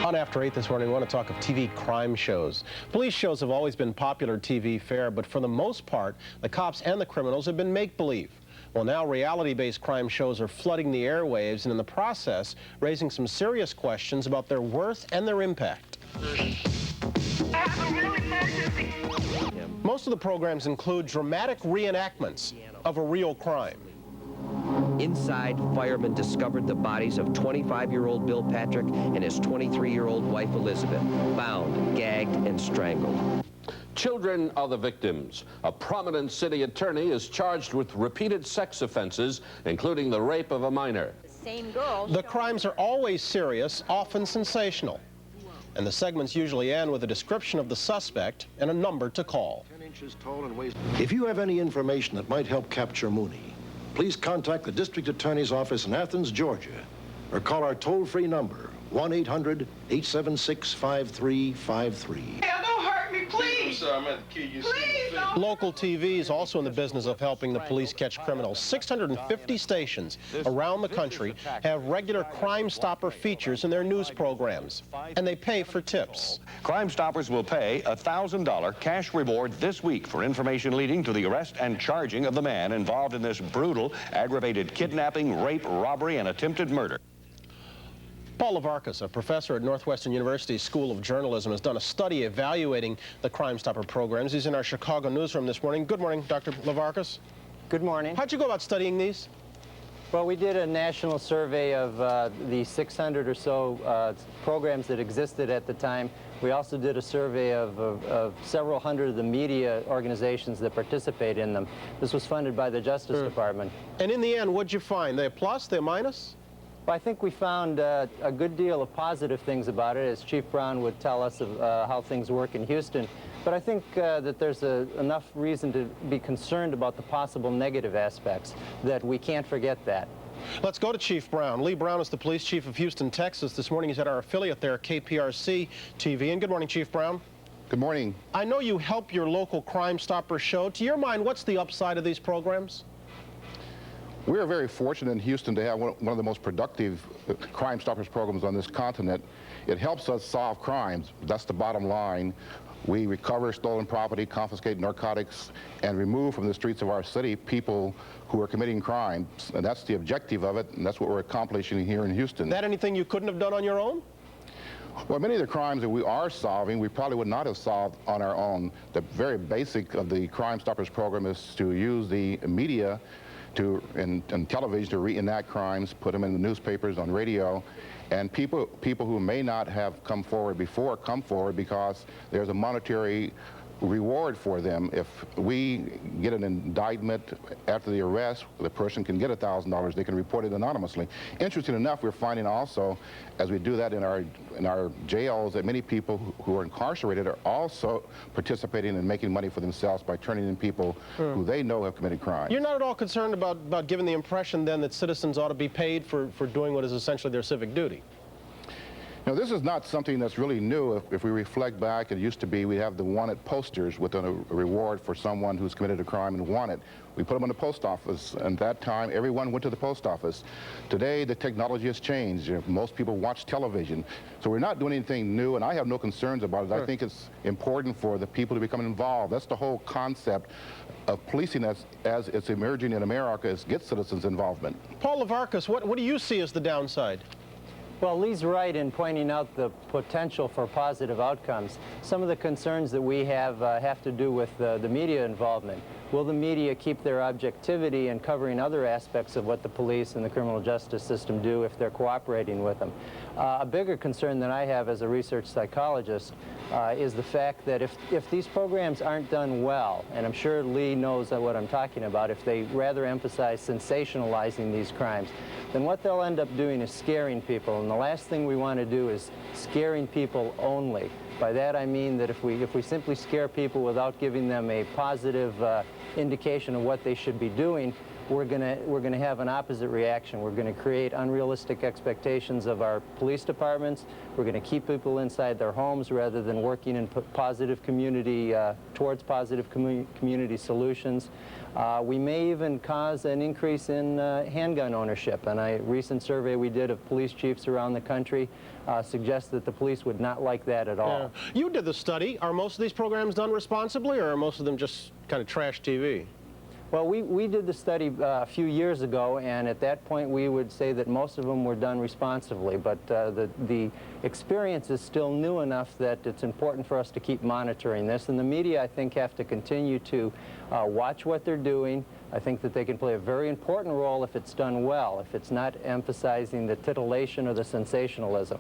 On After 8 this morning, we want to talk of TV crime shows. Police shows have always been popular TV fare, but for the most part, the cops and the criminals have been make-believe. Well, now reality-based crime shows are flooding the airwaves and in the process raising some serious questions about their worth and their impact. Most of the programs include dramatic reenactments of a real crime. Inside, firemen discovered the bodies of 25-year-old Bill Patrick and his 23-year-old wife Elizabeth, bound, gagged, and strangled. Children are the victims. A prominent city attorney is charged with repeated sex offenses, including the rape of a minor. The crimes are always serious, often sensational. And the segments usually end with a description of the suspect and a number to call. 10 inches tall and weighs. If you have any information that might help capture Mooney, please contact the District Attorney's Office in Athens, Georgia, or call our toll-free number, 1-800-876-5353. Don't hurt me, please! I'm sorry, I'm at the key. Please don't. Local TV is also in the business of helping the police catch criminals. 650 stations around the country have regular Crime Stopper features in their news programs, and they pay for tips. Crime Stoppers will pay a $1,000 cash reward this week for information leading to the arrest and charging of the man involved in this brutal, aggravated kidnapping, rape, robbery, and attempted murder. Paul Levarkas, a professor at Northwestern University's School of Journalism, has done a study evaluating the Crime Stopper programs. He's in our Chicago newsroom this morning. Good morning, Dr. Levarkas. Good morning. How'd you go about studying these? Well, we did a national survey of the 600 or so programs that existed at the time. We also did a survey of several hundred of the media organizations that participate in them. This was funded by the Justice Department. And in the end, what'd you find? They a plus, they a minus? Well, I think we found a good deal of positive things about it, as Chief Brown would tell us of how things work in Houston. But I think that there's enough reason to be concerned about the possible negative aspects that we can't forget that. Let's go to Chief Brown. Lee Brown is the police chief of Houston, Texas. This morning he's at our affiliate there, KPRC TV. And good morning, Chief Brown. Good morning. I know you help your local Crime Stopper show. To your mind, what's the upside of these programs? We are very fortunate in Houston to have one of the most productive Crime Stoppers programs on this continent. It helps us solve crimes. That's the bottom line. We recover stolen property, confiscate narcotics, and remove from the streets of our city people who are committing crimes. And that's the objective of it, and that's what we're accomplishing here in Houston. Is that anything you couldn't have done on your own? Well, many of the crimes that we are solving, we probably would not have solved on our own. The very basic of the Crime Stoppers program is to use the media and television to reenact crimes, put them in the newspapers, on radio, and people who may not have come forward before come forward because there's a monetary reward for them. If we get an indictment after the arrest, the person can get $1,000. They can report it anonymously. Interesting enough, we're finding also, as we do that in our jails, that many people who are incarcerated are also participating in making money for themselves by turning in people who they know have committed crimes. You're not at all concerned about giving the impression then that citizens ought to be paid for doing what is essentially their civic duty? Now, this is not something that's really new. If we reflect back, it used to be we have the wanted posters with a reward for someone who's committed a crime and wanted. We put them in the post office, and at that time, everyone went to the post office. Today, the technology has changed. Most people watch television. So we're not doing anything new, and I have no concerns about it. I think it's important for the people to become involved. That's the whole concept of policing as it's emerging in America, is get citizens' involvement. Paul Levarkas, what do you see as the downside? Well, Lee's right in pointing out the potential for positive outcomes. Some of the concerns that we have to do with the media involvement. Will the media keep their objectivity in covering other aspects of what the police and the criminal justice system do if they're cooperating with them? A bigger concern that I have as a research psychologist is the fact that if these programs aren't done well, and I'm sure Lee knows what I'm talking about, if they rather emphasize sensationalizing these crimes, then what they'll end up doing is scaring people. And the last thing we want to do is scaring people only. By that I mean that if we simply scare people without giving them a positive indication of what they should be doing, we're gonna have an opposite reaction. We're gonna create unrealistic expectations of our police departments. We're gonna keep people inside their homes rather than working in positive community, towards positive community solutions. We may even cause an increase in handgun ownership. And a recent survey we did of police chiefs around the country suggests that the police would not like that at all. Yeah. You did the study. Are most of these programs done responsibly, or are most of them just kind of trash TV? Well, we did the study a few years ago, and at that point we would say that most of them were done responsibly, but the experience is still new enough that it's important for us to keep monitoring this, and the media, I think, have to continue to watch what they're doing. I think that they can play a very important role if it's done well, if it's not emphasizing the titillation or the sensationalism.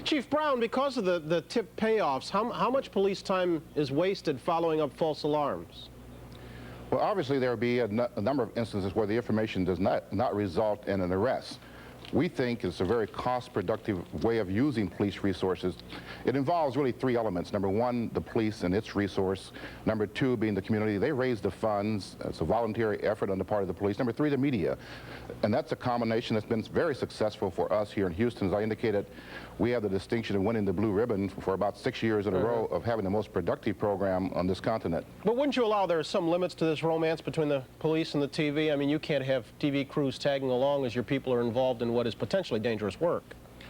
Chief Brown, because of the tip payoffs, how much police time is wasted following up false alarms? Well, obviously there will be a number of instances where the information does not result in an arrest. We think it's a very cost-productive way of using police resources. It involves really three elements. Number one, the police and its resource. Number two, being the community. They raise the funds. It's a voluntary effort on the part of the police. Number three, the media. And that's a combination that's been very successful for us here in Houston. As I indicated, we have the distinction of winning the Blue Ribbon for about 6 years in a row of having the most productive program on this continent. But wouldn't you allow there are some limits to this romance between the police and the TV? I mean, you can't have TV crews tagging along as your people are involved in what is potentially dangerous work.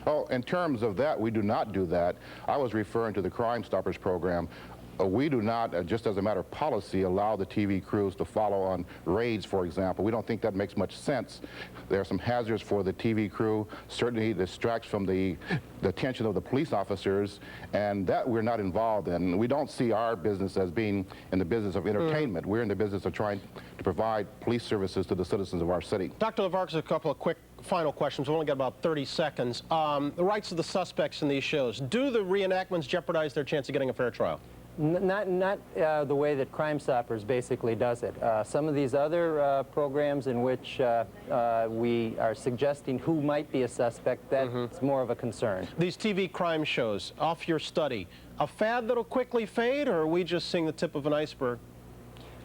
Oh, in terms of that, we do not do that. I was referring to the Crime Stoppers program. We do not, just as a matter of policy, allow the TV crews to follow on raids, for example. We don't think that makes much sense. There are some hazards for the TV crew, certainly distracts from the attention of the police officers, and that we're not involved in. We don't see our business as being in the business of entertainment. We're in the business of trying to provide police services to the citizens of our city. Dr. LaVarcas, a couple of quick final questions. We've only got about 30 seconds. The rights of the suspects in these shows, do the reenactments jeopardize their chance of getting a fair trial? Not the way that Crime Stoppers basically does it. Some of these other programs in which we are suggesting who might be a suspect, that's more of a concern. These TV crime shows, off your study, a fad that'll quickly fade, or are we just seeing the tip of an iceberg?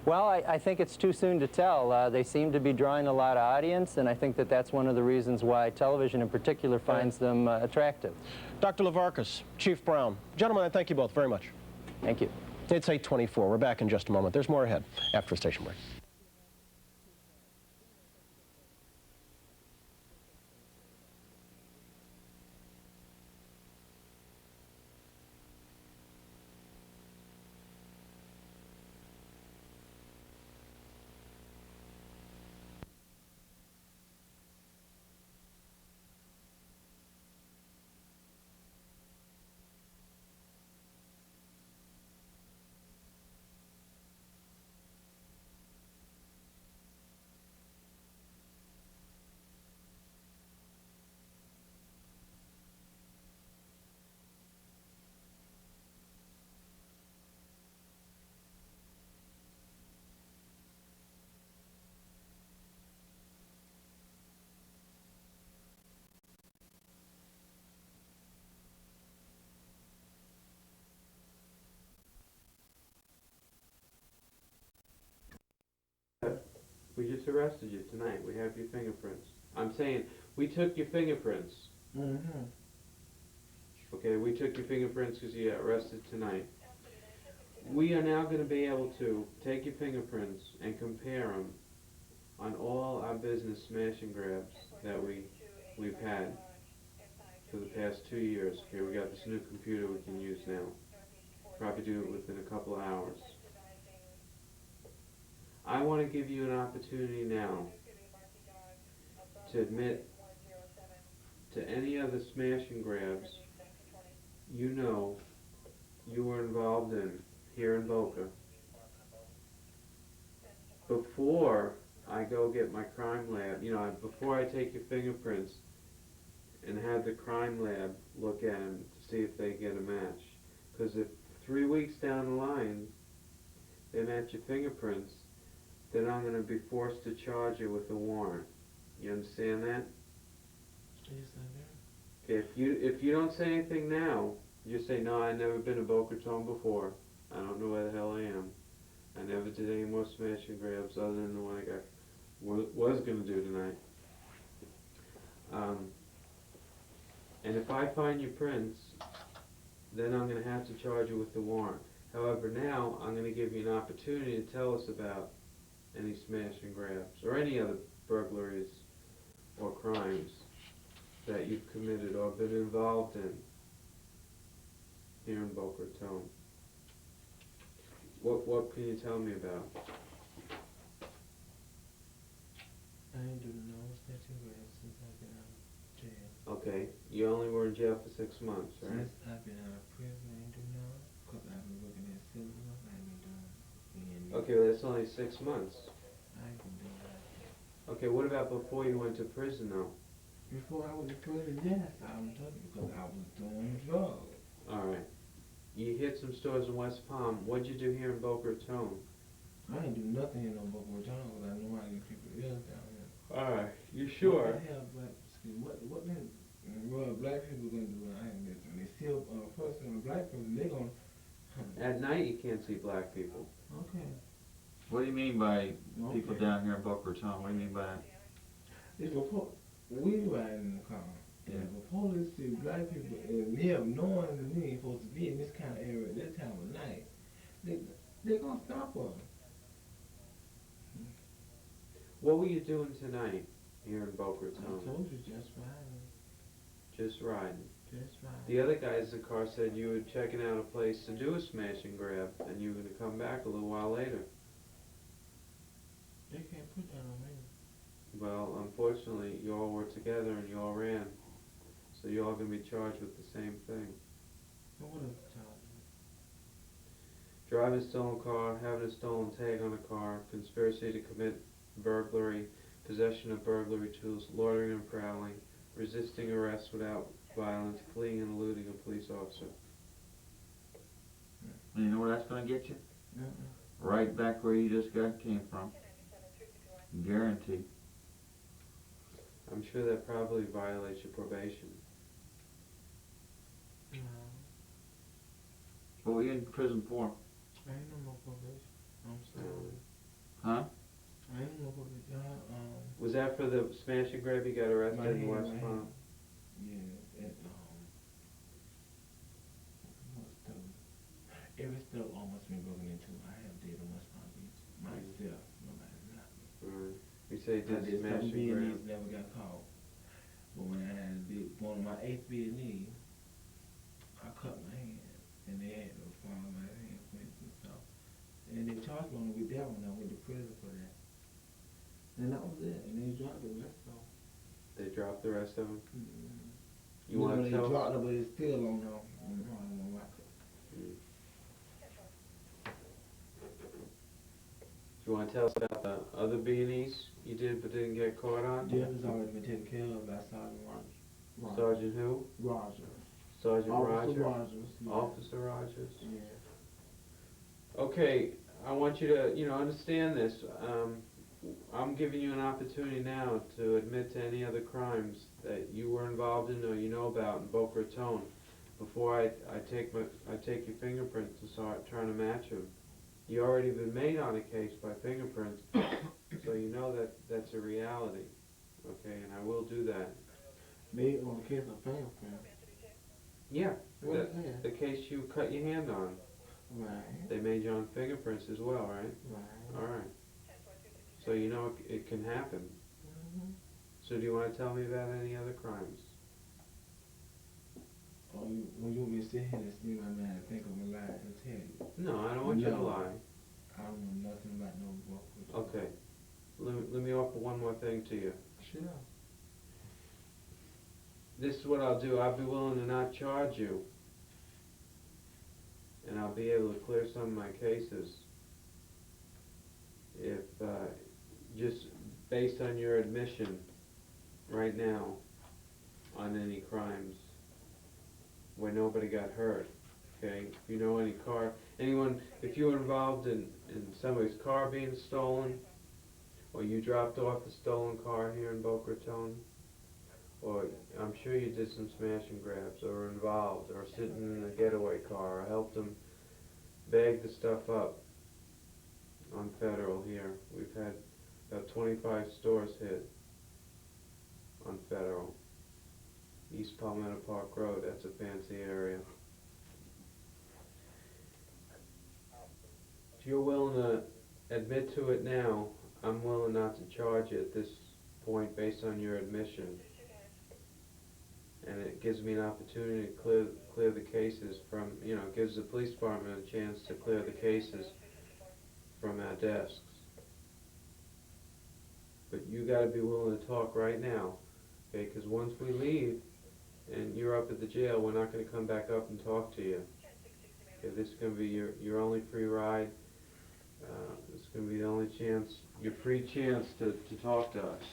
Well, I think it's too soon to tell. They seem to be drawing a lot of audience, and I think that that's one of the reasons why television in particular finds them attractive. Dr. LaVarcas, Chief Brown, gentlemen, I thank you both very much. Thank you. It's 8:24. We're back in just a moment. There's more ahead after a station break. We just arrested you tonight. We have your fingerprints. I'm saying, we took your fingerprints. Okay, we took your fingerprints because you got arrested tonight. We are now going to be able to take your fingerprints and compare them on all our business smash and grabs that we've had for the past 2 years. Okay, we got this new computer we can use now. Probably do it within a couple of hours. I want to give you an opportunity now to admit to any other smash and grabs you know you were involved in here in Boca before I go get my crime lab, before I take your fingerprints and have the crime lab look at them to see if they get a match. Because if 3 weeks down the line they match your fingerprints, then I'm going to be forced to charge you with a warrant. You understand that? Okay, if you don't say anything now, you say, no, I've never been to Boca Raton before. I don't know where the hell I am. I never did any more smash and grabs other than the one I got was going to do tonight. And if I find your prints, then I'm going to have to charge you with the warrant. However, now I'm going to give you an opportunity to tell us about any smash and grabs or any other burglaries or crimes that you've committed or been involved in here in Boca Raton. What can you tell me about? I ain't doing no snatch and grab since I've been out of jail. Okay, you only were in jail for 6 months, right? Since I've been out of prison, I ain't doing no, cause I've been working at Silver, I ain't been doing. Okay, well, that's only 6 months. I ain't been doing that. Okay, what about before you went to prison, though? Before I went to prison, yes, I was telling you, because I was doing drugs. All right. You hit some stores in West Palm. What'd you do here in Boca Raton? I ain't do nothing in no Boca Raton, because I know how to get people ill down here. All right. You sure? What the hell, what then, well, black people gonna do when I ain't listening? They see a person, a black person, they gonna. At night, you can't see black people. Okay. What do you mean by people down here in Boca Raton? What do you mean by that? It's before we ride in the car. Yeah. And the police see black people and them knowing that we ain't supposed to be in this kind of area at that time of night, they gonna stop us. What were you doing tonight here in Boca I Raton? told you just riding. Just riding. Just riding. The other guys in the car said you were checking out a place to do a smash and grab, and you were going to come back a little while later. They can't put that on me. Well, unfortunately, you all were together and you all ran. So you're all going to be charged with the same thing. So what is the charge? Driving a stolen car, having a stolen tag on a car, conspiracy to commit burglary, possession of burglary tools, loitering and prowling, resisting arrest without violence, fleeing and eluding a police officer. And you know where that's going to get you? Right back where you just came from. Guaranteed. I'm sure that probably violates your probation. No. What were you in prison for? I ain't no more probation. I'm sorry. Huh? I ain't no more probation. Was that for the smash and grab you got arrested in West Palm? Yeah, at every store almost been broken into. I have did in West Palm Beach. Myself, nobody not me. Right. You say you I did did smash something and grab. Vietnamese never got caught. But when I had one of my 8th Vietnamese, I cut my hand. And they had to find my hand, for instance. So, and they charged me with that when I went to prison for that. And that was it. And they dropped the rest of them. They dropped the rest of them? Mm-hmm. You want to they tell? dropped them, but it's still on them. I don't know why. Do you want to tell us about the other B&Es you did but didn't get caught on? Jeff has already been taken care of by Sergeant Rogers. Sergeant who? Rogers. Sergeant Officer Rogers? Rogers. Yeah. Officer Rogers? Yeah. Okay, I want you to, understand this. I'm giving you an opportunity now to admit to any other crimes that you were involved in or you know about in Boca Raton before I take your fingerprints and start trying to match them. You already been made on a case by fingerprints, so you know that that's a reality. Okay, and I will do that. Made on a case of fingerprint. Yeah, What is that? the case you cut your hand on. Right. They made you on fingerprints as well, right? Right. All right. So you know it can happen. Mm-hmm. So do you want to tell me about any other crimes? Oh, you want me to sit here and speak my mind and think I'm a lie and tell you? No, I don't want you to No. lie. I don't know nothing about no book. Okay. Let me offer one more thing to you. Sure. This is what I'll do. I'll be willing to not charge you. And I'll be able to clear some of my cases. If, just based on your admission right now on any crimes where nobody got hurt, okay? If you know if you were involved in somebody's car being stolen, or you dropped off a stolen car here in Boca Raton, or I'm sure you did some smash and grabs, or were involved, or sitting in a getaway car, or helped them bag the stuff up on Federal here. We've had Got 25 stores hit on Federal. East Palmetto Park Road, that's a fancy area. If you're willing to admit to it now, I'm willing not to charge you at this point based on your admission. And it gives me an opportunity to clear the cases from, you know, gives the police department a chance to clear the cases from our desks. But you gotta be willing to talk right now, okay? Because once we leave and you're up at the jail, we're not gonna come back up and talk to you. Okay, this is gonna be your only free ride. It's gonna be the only chance, your free chance to talk to us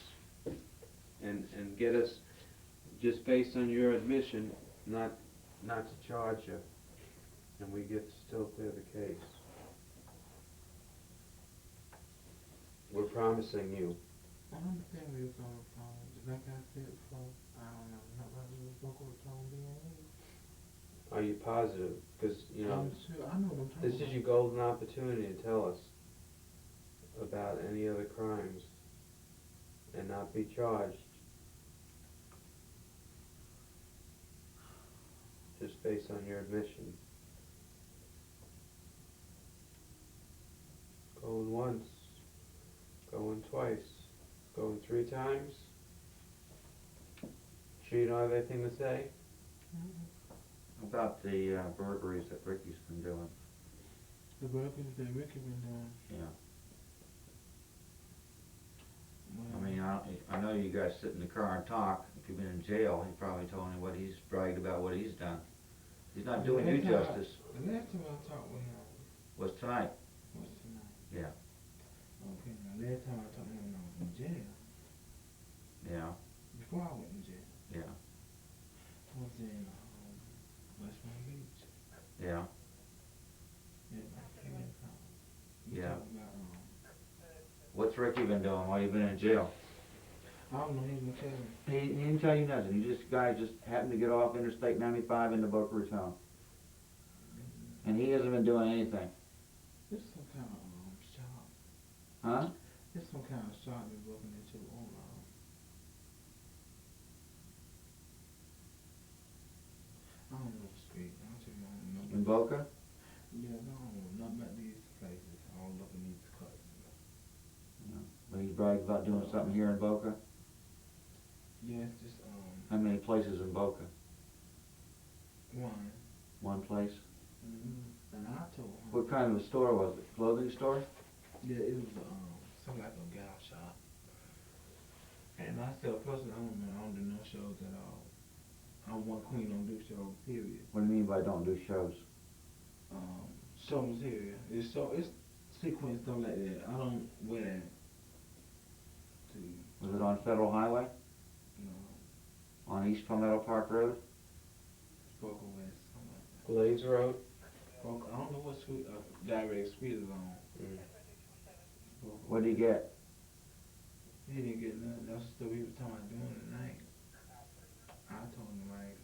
and get us, just based on your admission, not to charge you, and we get to still clear the case. We're promising you. I don't understand where you're coming from. Like I said before, I don't know nobody was local tone being. Are you positive? Because, you know, I'm sure, I know what I'm talking this is about. your golden opportunity to tell us about any other crimes and not be charged just based on your admission. Going once, going twice, going 3 times. Sure you don't have anything to say? About the burglaries that Ricky's been doing. The burglaries that Ricky been doing. Yeah. Well, I mean, I know you guys sit in the car and talk. If you've been in jail, he probably told me what he's bragged about, what he's done. He's not doing you justice. The last time I talked with him Was tonight. was tonight. Yeah. Okay, now last time I talked to him when I was in jail, Yeah. before I went in jail, Yeah. was in West Palm Beach. Yeah. Yeah, we Yeah. talked about, What's Ricky been doing while you've been in jail? I don't know, he's been telling me. He didn't tell you nothing. You guy just happened to get off Interstate 95 into Boca Raton. And he hasn't been doing anything. It's some kind of shop. Huh? It's some kind of shop we're looking into on I don't know the street. I don't know. In Boca? Yeah, no, not about these places. I don't look in these cuts. Yeah. But he bragged about doing something here in Boca? Yeah, it's just How many places in Boca? one. One place? And I told him. What kind of a store was it? Clothing store? Yeah, it was something like a gal shop. And myself personally, I don't do no shows at all. I'm one queen, don't do shows, period. What do you mean by don't do shows? Shows here. It's sequence stuff like that. I don't wear that. Was it on Federal Highway? No. On East Palmetto Park Road? Boca West, something like that. Glades Road? Boca, I don't know what street, direct street is on. What did he get? He didn't get nothing. That's the stuff he was talking about doing tonight. I told him like,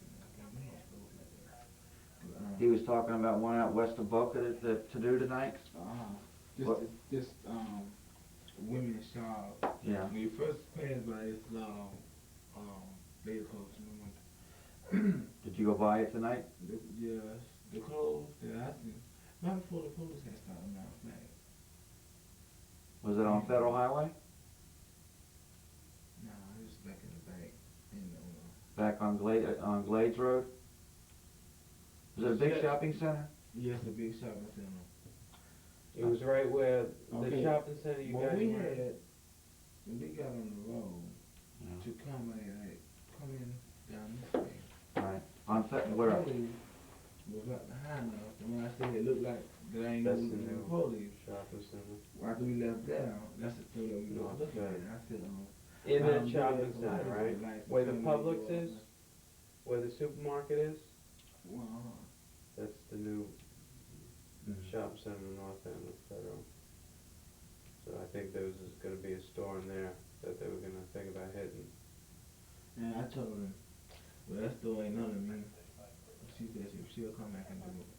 we don't stuff like that. He was talking about one out west of Boca to do tonight? Just women's shop. Yeah. When you first pass by this they closed in the winter. Did you go by it tonight? Yeah, the clothes that I see. Not before the police had started my flag. Was it on Federal Highway? No, it was back in the back. Back on Glades Road? Was it a big shopping center? Yes, the big shopping center. It was right where the shopping center you guys we were at. had, when we got on the road Yeah. to come in down this way. Right. On where? Police was right behind us, and when I said it looked like there ain't no That's the new police. shopping center. After we left there, that's the store that we was looking at. I said, In that I'm shopping there, center, I right? just like Where the to Publix come in is? Where the supermarket is? Well, That's the new shopping center in North End of Federal. So I think there was going to be a store in there that they were going to think about hitting. and I told him, well, that store ain't none of me. She said she'll come back and do it.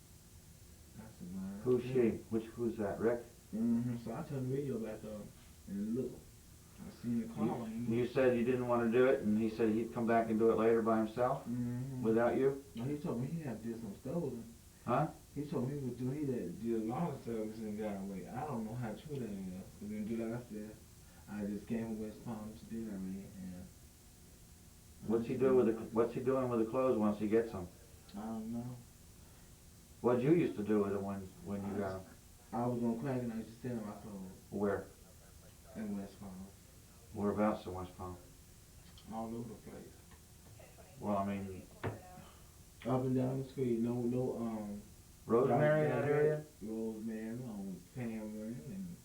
I said, man. Who's she? Who's that, Rick? So I turned the radio back up and looked. I seen the car. You said you didn't want to do it, and he said he'd come back and do it later by himself, without you? No, he told me he had did some stolen. Huh? He told me he did a lot of service and got away. I don't know how true that is. But then, do like I said, I just came from West Palm today, and What's he doing with the clothes once he gets them? I don't know. What'd you used to do with them when you got them? I was on crack and I used to sell my clothes Where? in West Palm, Whereabouts in West Palm? all over the place, Well, I mean, up and down the street. No, Rosemary, that area? Rosemary, Cameron, and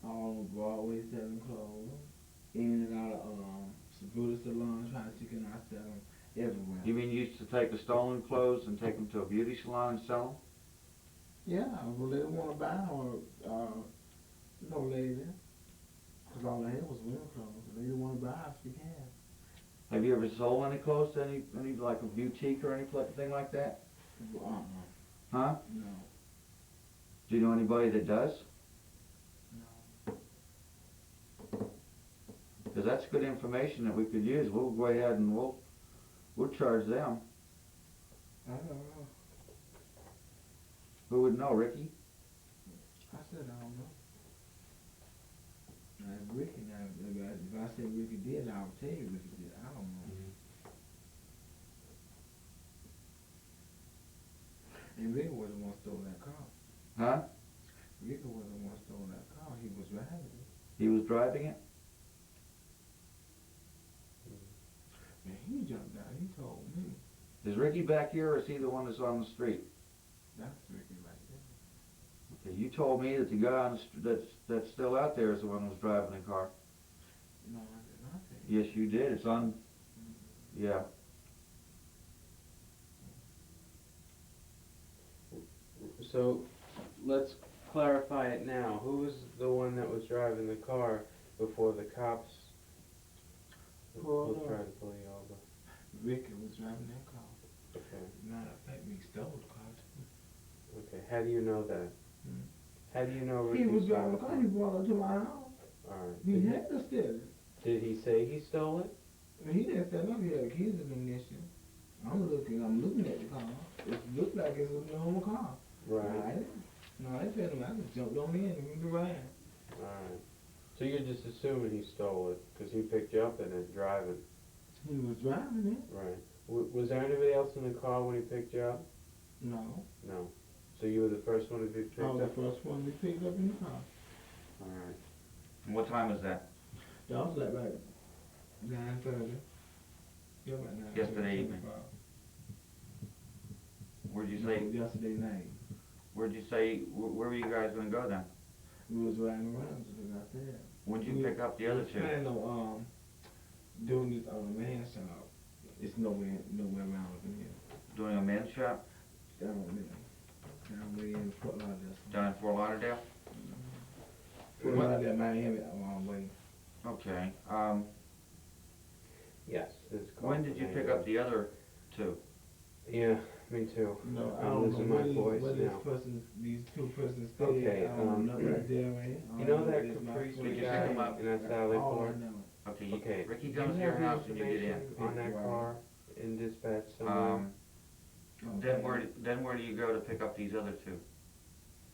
all on Broadway selling clothes. In and out of beauty salons, trying to chicken out sell them everywhere. You mean you used to take the stolen clothes and take them to a beauty salon and sell them? Yeah, well, they didn't want to buy or no lady there. Cause all I had was women clothes. They didn't want to buy if you can. Have you ever sold any clothes to any like a boutique or anything like that? Huh? No. Do you know anybody that does? No. Because that's good information that we could use. We'll go ahead and we'll charge them. I don't know. Who would know, Ricky? I said I don't know. Now, if Ricky, if I said Ricky did, I would tell you Ricky did. I don't know. And Ricky was the one who stole that car. Huh? Ricky was the one who stole that car. He was driving it. He was driving it? Man, he jumped out. He told me. Is Ricky back here, or is he the one that's on the street? That's Ricky right there. Okay, you told me that the guy on that's still out there is the one who was driving the car. No, I did not say that. Yes, you did. It's on. Yeah. So, let's clarify it now. Who was the one that was driving the car before the cops will try to pull you over? Ricky was driving that car. Okay. Matter of fact, he stole the car too. Okay. How do you know that? How do you know Ricky He was stole driving the the car. He brought it to my house. Alright. He had to steal it. Did he say he stole it? He didn't say nothing. He had the keys in the ignition. I'm looking at the car. It looked like it's a normal car. Right. No, I said I just jumped on in and moved around. Alright. So you're just assuming he stole it because he picked you up in it driving. He was driving it. Right. Was there anybody else in the car when he picked you up? No. No. So you were the first one to be picked I was up? the first one to be picked up in the car. Alright. And what time was that? That was like 9:30. Yeah, about 9:30. Yesterday evening. Where'd you say? Yesterday night. Where'd you say? Where were you guys going to go then? We was riding around just like I said. When'd you pick up the other two? Planning on doing this man shop. It's nowhere around up in here. Doing a men's shop Down way in Fort Lauderdale. down in Fort Lauderdale? Fort Lauderdale, Miami, way. Okay. Yes. When did you pick up the other two? Yeah, me too. No, I I'm don't losing know my voice where now. these two persons stayed. Okay, I don't know right there, man. You know that Capri Did you guy pick 'em up? in that Sally All Port? I know. Okay. Okay. Ricky Do comes to you your have the house and you get in. information on that car in dispatch somewhere? Then where do you go to pick up these other two?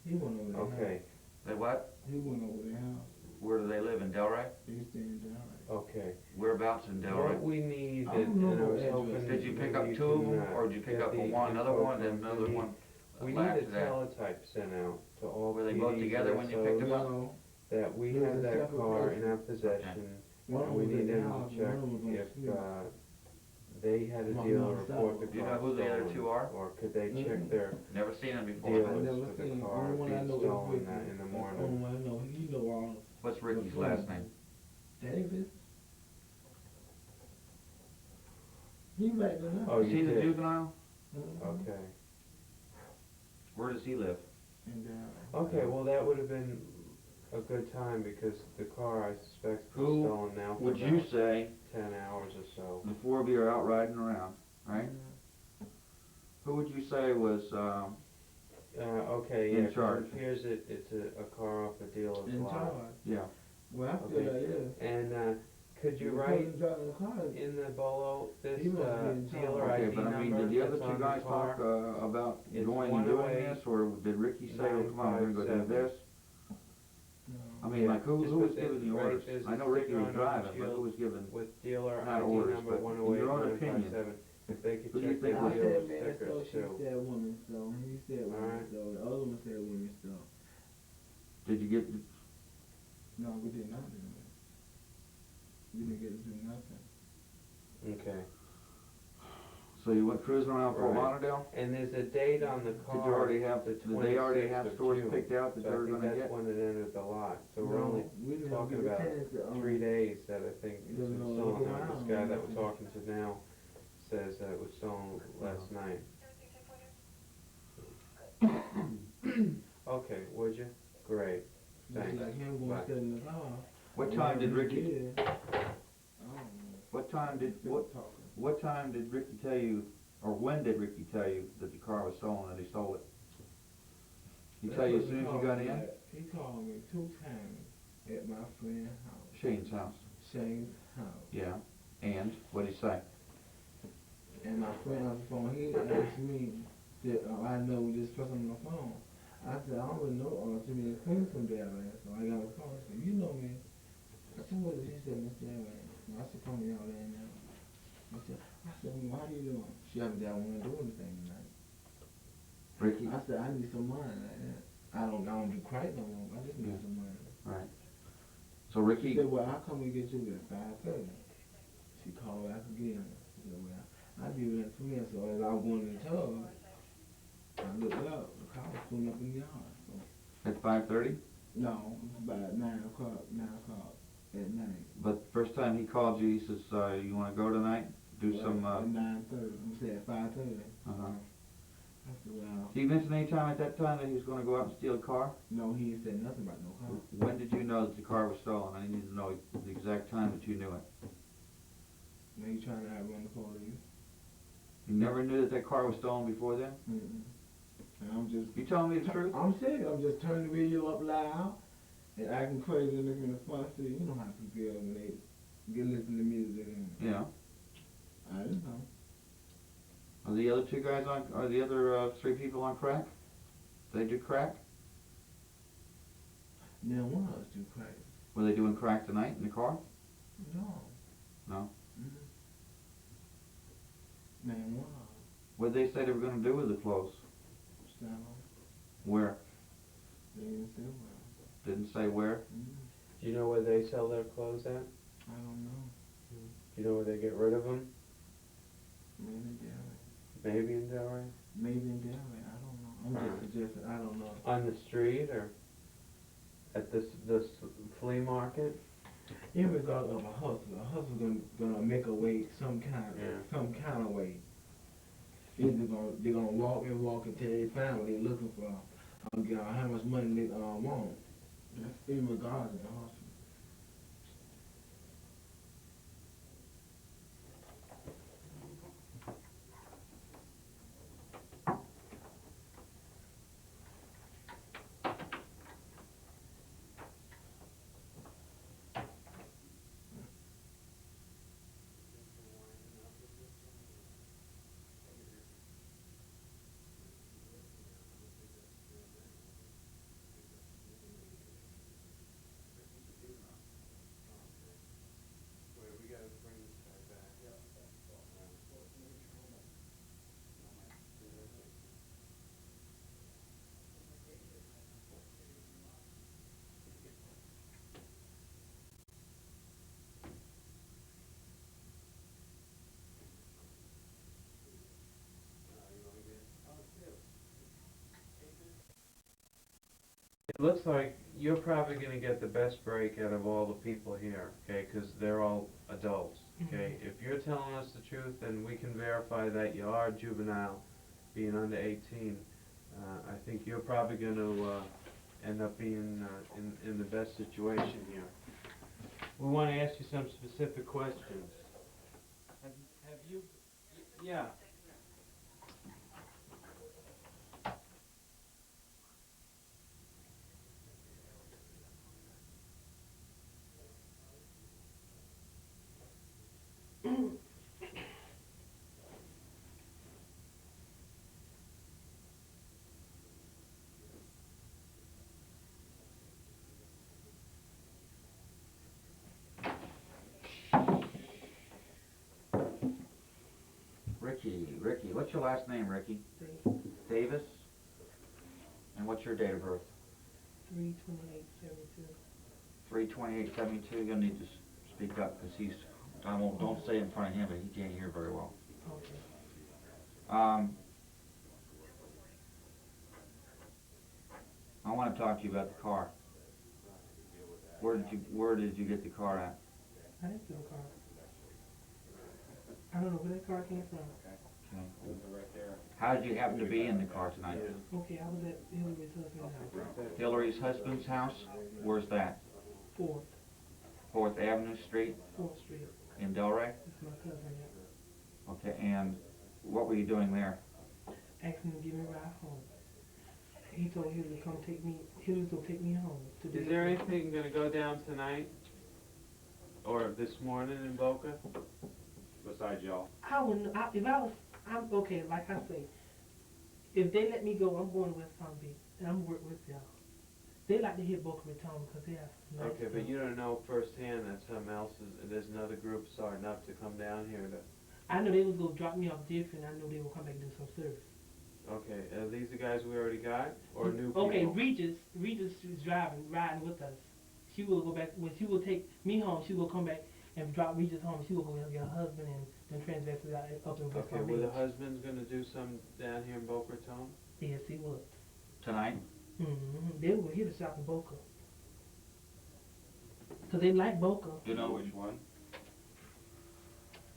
He went over there. Okay. They what? He went over their house. Where do they live? In Delray? They stayed down Okay. Whereabouts in What Delray? we need, I and don't I know was the hoping address. Did you pick maybe up two of can, them, or did you pick get up the one, another info one, and from- another one? We need last a to that? teletype sent out to all Were they PDs both together and when you picked them up? No. that we There was have a that separate car in person. our possession. One And we was in need the them house, to check one was on the if street. they had a One deal on to the report the side. Do you know car who the other stolen, two are? or could they check their Never seen them before. dealers I never for the seen him. car Only one I being know is stolen Ricky. in the That's the morning? only one I know. He know all. What's Ricky's last name? Davis. He right there now. Oh, Is he you the did? juvenile? Okay. Where does he live? And, Okay, well that would have been a good time because the car I suspect is Who stolen now for Would you about say 10 hours or so. the four of you are out riding around, right? Who would you say was Okay, In yeah, 'cause charge. it appears it's a car off a dealer's in lot. charge. yeah? Well, I feel like, yeah. And could you The write person driving the car, in the bolo this he must be in dealer charge. ID Okay, but I mean, number did the other that's two on guys the car? talk about It's going and doing 108 this, or did Ricky say, oh, come on, we're gonna go do 957. this? I mean, Yeah, like, who just was put giving the right, orders? there's a I know Ricky sticker was on driving, the but who was giving? with dealer not ID orders, number but in your own opinion, 108-957. If they could who do you check think the was- I dealer said man stickers stole, she too. said woman stole, he said woman Alright. stole, the other one said woman stole. Did you get, No, we did not do that. We didn't get to do nothing. Okay. so you went cruising around Fort Right. Lauderdale? And there's a date on the car. Did you already have, the did they already 26th have of stores June. picked out that So they I were think gonna that's get? when it entered the lot. So we're No, only we didn't talking get a about chance to, 3 days that I think it's Doesn't been know stolen. look Now, this around. guy that we're talking to now says that it was stolen last night. Okay, would you? Great. just Thanks. like him going Bye. sit in the car. What time did Ricky, I don't know. what time did, Still what, talking. what time did Ricky tell you, or when did Ricky tell you that the car was stolen and he stole it? He tell you as soon as you got in? He called me 2 times at my friend's house, Shane's house. Shane's house. Yeah, and what'd he say? And my friend on the phone, he asked me, that I know this person on the phone. I said, I don't really know too many things from there, man. So I got on the phone. I said, you know me. I said, what is he? He said, Mr. Evans. I said, come here out there now. I said, well, how you doing? She haven't done want to do anything tonight. Ricky? I said, I need some money like that. I don't do crack no more. I just need some money. Right. So She Ricky, said, well, how come we get you at 5:30? She called back again. She said, well, I'll be there in 2 minutes. So as I was going in the tub, I looked up. The car was pulling up in the yard. So, at 5:30? no, it was about 9 o'clock at night. But first time he called you, he says, you wanna go tonight? Do some, At 9:30. We said 5:30. uh-huh. I said, well, Did he mention any time at that time that he was gonna go out and steal a car? no, he ain't said nothing about no car. When did you know that the car was stolen? I need to know the exact time that you knew it. Now you trying to outrun the police. You never knew that that car was stolen before then? Mm-mm. And I'm just, You telling me the truth? I'm serious. I'm just turning the video up loud and acting crazy and looking in the front seat. You know how people are when they get listening to music and Yeah. I don't know. Are the other 2 guys on, are the other 3 people on crack? They do crack? Now one of us do crazy. Were they doing crack tonight in the car? No. No. Mm-hmm. Man, one of us. What did they say they were gonna do with the clothes? Stand on. Where? They didn't say well. Didn't say where? Mm-hmm. Do you know where they sell their clothes at? I don't know. Do you know where they get rid of them? Maybe in Delray. Maybe in Delray? Maybe in Delray. I don't know. I'm just suggesting. I don't know. On the street or at this flea market? In regard of a hustler gonna make a way some kind of way. Either they're gonna walk until they find what they're looking for. How much money they want. That's in regards to the hustler. It looks like you're probably going to get the best break out of all the people here, okay, because they're all adults, okay? If you're telling us the truth, then we can verify that you are juvenile, being under 18. I think you're probably going to end up being in the best situation here. We want to ask you some specific questions. Have you, yeah. Ricky. What's your last name, Ricky? Davis. And what's your date of birth? 3/28/72. 3/28/72. You're gonna need to speak up because he's. Don't say it in front of him, but he can't hear very well. Okay. I want to talk to you about the car. Where did you get the car at? I didn't steal a car. I don't know where that car came from. Okay. How did you happen to be in the car tonight? Okay, I was at Hillary's husband's house. Hillary's husband's house? Where's that? 4th. 4th Avenue Street 4th Street. in Delray? It's my cousin, yeah. Okay, and what were you doing there? Asking him to give me a ride home. He told Hillary to come take me. Hillary was gonna take me home today. Is there anything gonna go down tonight? Or this morning in Boca? Besides y'all? I wouldn't. I'm okay. Like I say, if they let me go, I'm going to West Palm Beach, and I'm work with y'all. They like to hear Boca Raton because they have some nice Okay, but you don't know firsthand that something else is. There's another group starting up to come down here to. I know they was gonna drop me off different. I know they will come back and do some service. Okay, are these the guys we already got, or new people? Okay, Regis is riding with us. She will go back, when she will take me home, she will come back and drop Regis home. She will go get her husband and then transvestite out up in West Okay, Palm well the Beach. husband's gonna do some down here in Boca Raton? Yes, he was. Tonight? They were here to shop in Boca. Because they like Boca. Do you know which one?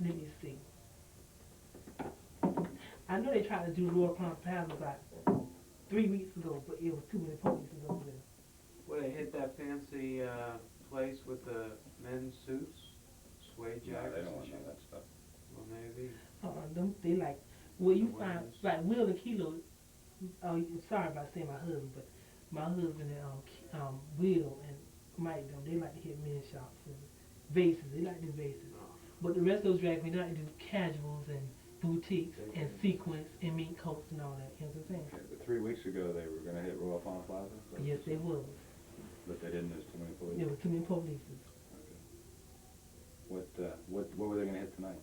Let me see. I know they tried to do Lower Palm Palace about 3 weeks ago, but it was too many police over there. Well, they hit that fancy place with the men's suits, suede jackets. they don't want none of that stuff. Well, maybe. Them, they like, well, you find, like Will and Kilo, sorry about saying my husband, but my husband and Will and Mike, they like to hit men's shops and vases. They like to do vases. But the rest of those drag, we like to do casuals and boutiques and sequins and mink coats and all that. You know what I'm saying? Okay, but 3 weeks ago they were going to hit Royal Palm Plaza? Yes, they was. But they didn't, there's too many police? There was too many police. Okay. What were they going to hit tonight?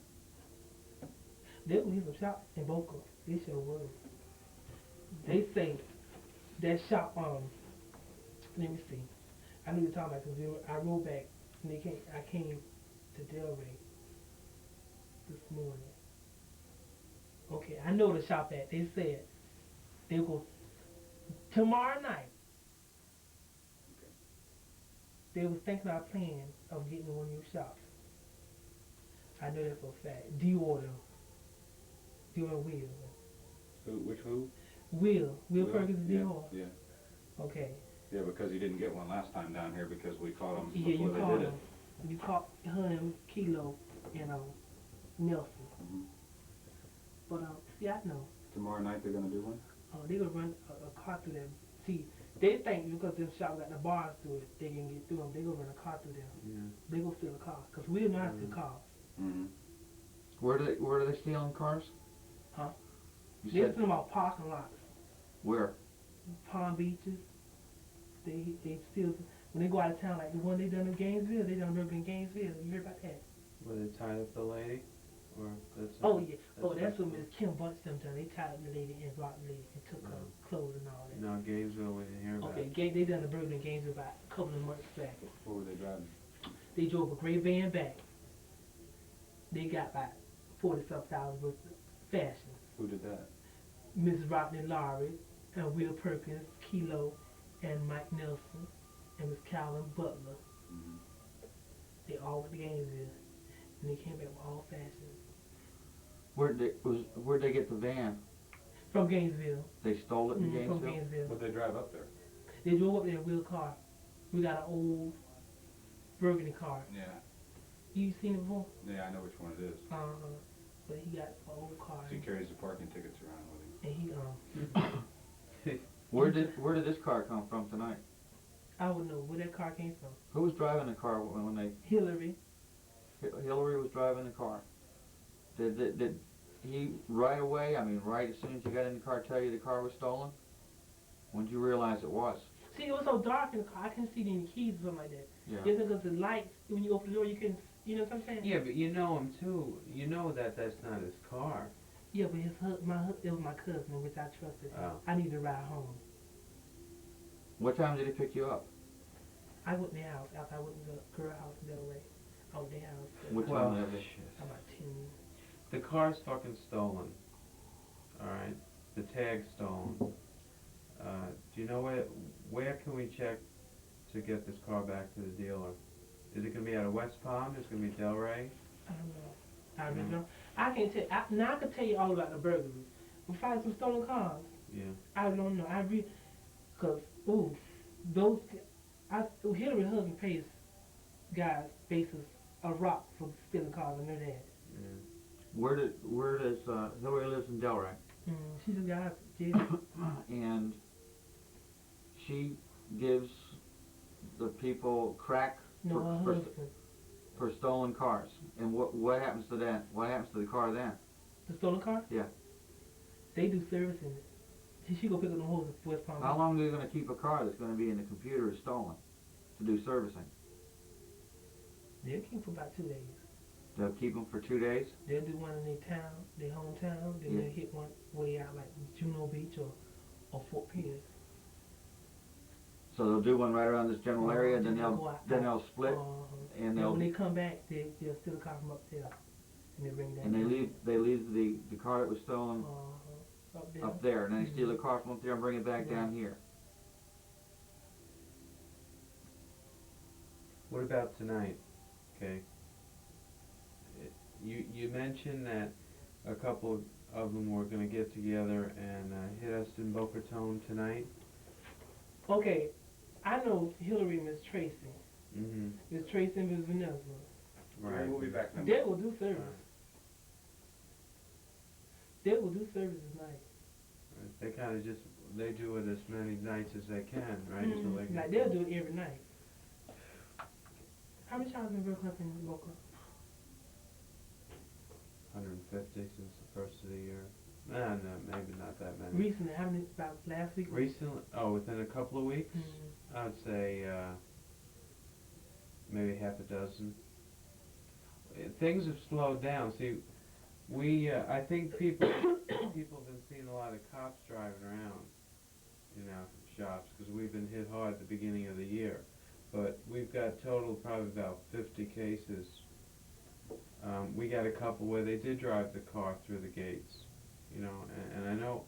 They were hit some shops in Boca. They sure was. They say that shop, let me see. I knew you were talking about because I rode back and I came to Delray this morning. Okay, I know the shop at. They said they go tomorrow night. Okay. They was thinking our plan of getting one of your shops. I know that for a fact. Dior and Will. Who? Will Perkins and yeah, Dior. Yeah. Okay. Yeah, because he didn't get one last time down here because we caught him Yeah, before you they caught did him. You caught him, Kilo, and Nelson. Mm-hmm. But yeah, I know. Tomorrow night they're going to do one? They're gonna run a car through them. See, they think because them shops got the bars through it, they can get through them. They gonna run a car through them. Yeah. They gonna steal a car because we're not steal cars. Mm-hmm. Where are they stealing cars? Huh? You They're said stealing about parking lots, where? Palm Beaches. They steal when they go out of town, like the one they done in Gainesville. They done murder in Gainesville. You heard about that? Were they tied up the lady? Or that's Oh yeah. That's what Miss Kim Bunch them done. They tied up the lady and robbed the lady and took her clothes and all that. No, Gainesville, we didn't hear about it. Okay, they done the burglary in Gainesville about a couple of months back. What were they driving? They drove a gray van back. They got about $40,000 worth of fashion. Who did that? Miss Rodney Lowry and Will Perkins, Kilo, and Mike Nelson, and Miss Calvin Butler. Mm-hmm. They all went to Gainesville, and they came back with all fashion. Where'd they get the van? From Gainesville. They stole it in Gainesville? From Gainesville. What'd they drive up there? They drove up there in a wheel car. We got an old burgundy car. Yeah. You seen it before? Yeah, I know which one it is. But he got an old car. So he carries the parking tickets around with him. And he Where did this car come from tonight? I would know where that car came from. Who was driving the car when they? Hillary. Hillary was driving the car. Did he right away? I mean, right as soon as you got in the car, tell you the car was stolen? When did you realize it was? See, it was so dark in the car. I couldn't see any keys or something like that. Yeah. Just because the lights, when you open the door, you can, you know what I'm saying? Yeah, but you know him too. You know that that's not his car. Yeah, but it was my cousin, which I trusted. Oh. I need to ride home. What time did he pick you up? I went to their house after I went to the girl house in Delray. I went to their house. What Well, time was it? About 10. the car's fucking stolen. All right, the tag's stolen. Do you know where can we check to get this car back to the dealer? Is it gonna be out of West Palm? Is it gonna be Delray? I don't know. I really don't. I can't tell. Now I can tell you all about the burglary. We find some stolen cars. Yeah. I don't know. Cause Hillary husband pays guys bases a rock for stealing cars. I know that. Yeah. Where does Hillary lives in Delray? She's a guy. Yeah. And she gives the people crack No, her husband. for stolen cars. And what happens to that? What happens to the car then? The stolen car? Yeah. They do servicing it. She go pick up the holes at West Palm. How long are they going to keep a car that's going to be in the computer is stolen to do servicing? They'll keep for about 2 days. They'll keep them for 2 days? They'll do one in their town, their hometown, then they'll hit one way out like Juno Beach or Fort Pierce. So they'll do one right around this general area, then they'll split, and when they'll they come back, they'll steal a car from up there, and they bring that. and they leave the car that was stolen up there, and then they steal the car from up there and bring it back down here. What about tonight? Okay. You mentioned that a couple of them were going to get together and hit us in Boca Raton tonight. Okay, I know Hillary and Miss Tracy. Mm-hmm. Miss Tracy and Miss Vanessa. Right. We'll be back then. They will do service. They will do service tonight. Right. They kind of they do it as many nights as they can, right? So they can, Like they'll do it every night. How many times have you broken up in Boca? 150 since the first of the year. No, maybe not that many. Recently, how many? About last week? Recently? Oh, within a couple of weeks? I would say maybe half a dozen. Things have slowed down. See, I think people have been seeing a lot of cops driving around in our shops because we've been hit hard at the beginning of the year. But we've got total probably about 50 cases. We got a couple where they did drive the car through the gates, you know, and I know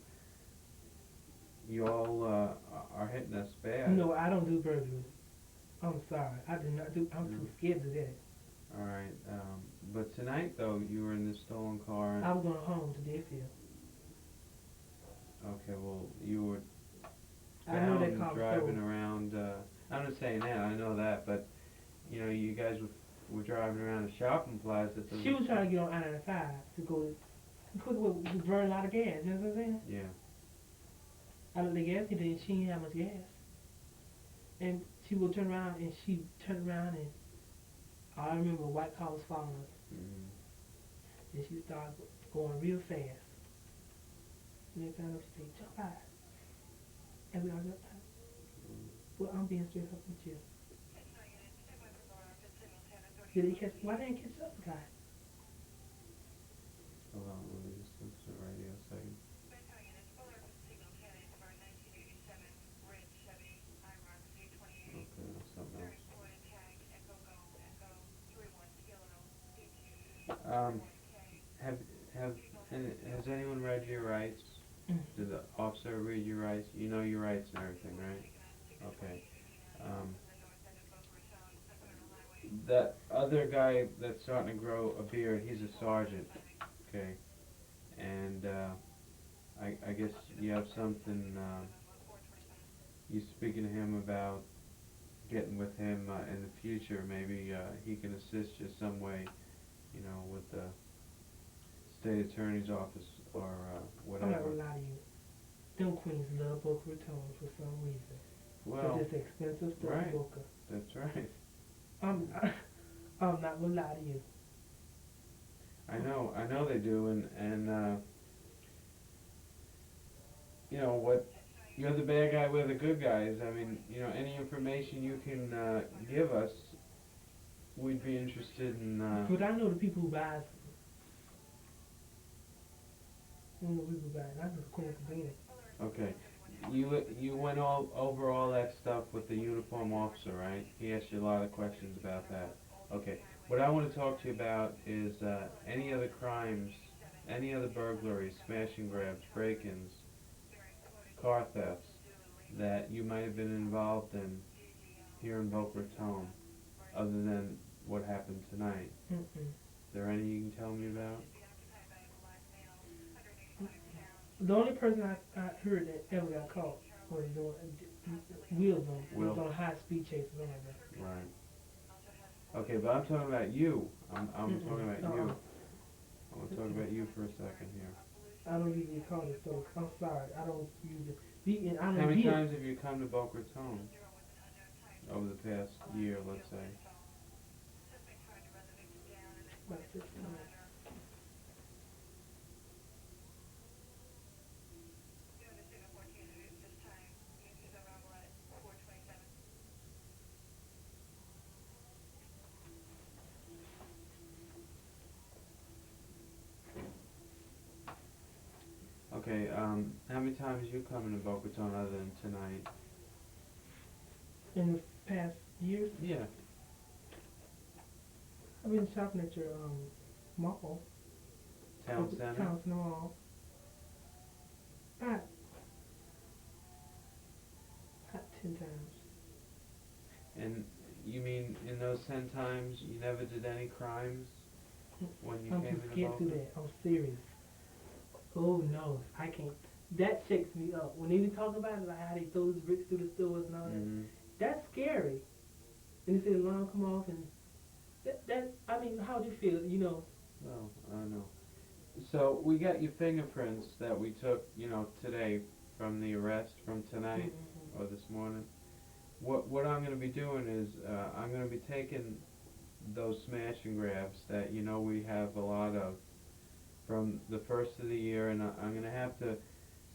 you all are hitting us bad. No, I don't do burglaries. I'm sorry, I do not do. I'm too scared to do that. All right, but tonight though, you were in this stolen car. And I was going home to Deerfield. Okay, well you were I know that car was driving stolen. around. I'm not saying that. I know that, but you know, you guys were driving around a shopping plaza. She was trying to get on I-95 to go to burn a lot of gas. You know what I'm saying? Yeah. Out of the gas, she didn't have much gas, and she would turn around and I remember a white car was following us, and she started going real fast. And they found out, she said, "Jump out," and we all jumped out. Well, I'm being straight up with you. Did he catch? Why didn't he catch the other guy? Hold on, let me just listen to the radio a second. Okay, that's something else. Has anyone read your rights? Did the officer read your rights? You know your rights and everything, right? Okay. That other guy that's starting to grow a beard, he's a sergeant, okay? And I guess you have something, you speaking to him about getting with him in the future. Maybe he can assist you some way, you know, with the state attorney's office or whatever. I'm not gonna lie to you. Them queens love Boca Raton for some reason. Well, it's just expensive stuff right. in Boca. That's right. I'm not gonna lie to you. I know they do, and you know what? You're the bad guy, we're the good guys. I mean, you know, any information you can give us, we'd be interested in. But I know the people who buy. We go back. I just clean the bin. Okay. You went over all that stuff with the uniform officer, right? He asked you a lot of questions about that. Okay. What I want to talk to you about is any other crimes, any other burglaries, smash and grabs, break-ins, car thefts that you might have been involved in here in Boca Raton, other than what happened tonight. Mm-mm. Is there any you can tell me about? The only person I heard that ever got caught was doing wheels on. Will. Was on high speed chase or something like that. Right. Okay, but I'm talking about you. I'm talking about you. I want to talk about you for a second here. I don't usually call this stuff. I'm sorry. I don't usually be in. How many times have you come to Boca Raton over the past year, let's say? About 6 times. Okay, how many times you coming to Boca Raton other than tonight? In the past years, Yeah. I've been shopping at your mall. Town Center? Town Center Mall. About 10 times. And you mean in those 10 times you never did any crimes when you I'm came just into scared Boca? through that. I'm serious. Oh no, I can't. That shakes me up. When they be talking about it, like how they throw those bricks through the stores and all that, Mm-hmm. that's scary. And they see the alarm come off and that I mean, how'd you feel, you know? Oh, I know. So we got your fingerprints that we took, today from the arrest from tonight or this morning. What I'm going to be doing is I'm going to be taking those smash and grabs that we have a lot of from the first of the year, and I'm going to have to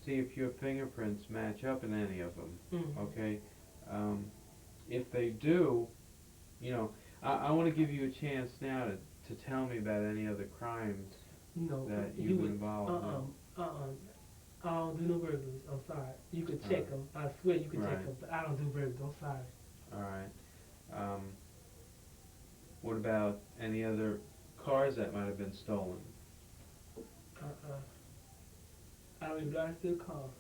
see if your fingerprints match up in any of them. Okay. If they do, I want to give you a chance now to tell me about any other crimes that you've been involved in. I don't do no burglaries. I'm sorry. You can check them. I swear you can check them, but I don't do burglaries. I'm sorry. All right. What about any other cars that might have been stolen? I don't even drive still car.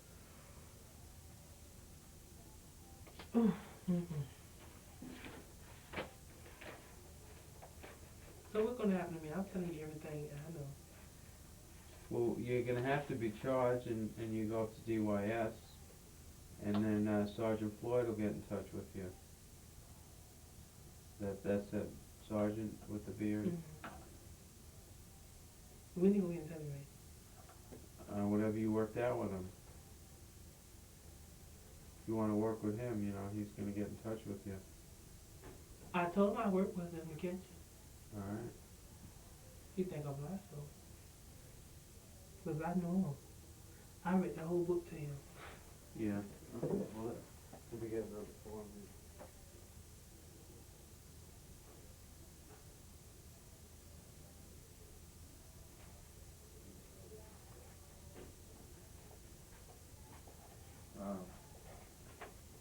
So what's gonna happen to me? I'm telling you everything I know. Well, you're going to have to be charged, and you go up to DYS, and then Sergeant Floyd will get in touch with you. That's it, Sergeant with the beard. When you going to tell me? Whatever you worked out with him. If you want to work with him, he's going to get in touch with you. I told him I work with him to catch you. All right. You think I'm lying, so? Because I know him. I read the whole book to him. Yeah. Okay. Well, let me get the form.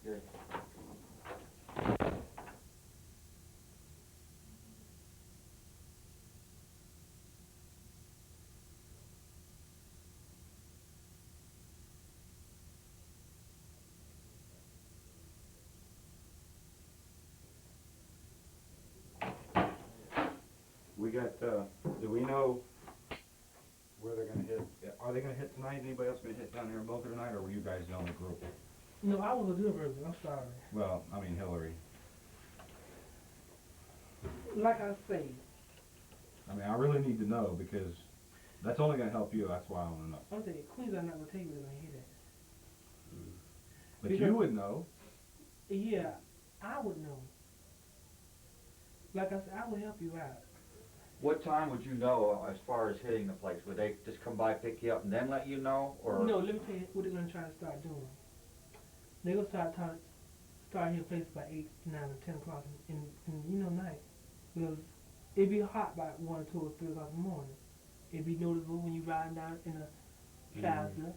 Good. We got, do we know where they're gonna hit? Are they gonna hit tonight? Anybody else gonna hit down there in Boca tonight, or were you guys the only group? No, I was a do a burglar. I'm sorry. Well, I mean Hillary. Like I say, I mean, I really need to know because that's only gonna help you. That's why I wanna know. I'm saying Queens are not gonna tell you when I hear that. But Because- you would know. Yeah, I would know. Like I said, I would help you out. What time would you know as far as hitting the place? Would they just come by, pick you up, and then let you know, or? No, let me tell you what they're gonna try to start doing. They're gonna start here place by 8, 9, or 10 o'clock in night, because it be hot by 1, 2, or 3 o'clock in the morning. It be noticeable when you riding down in faster.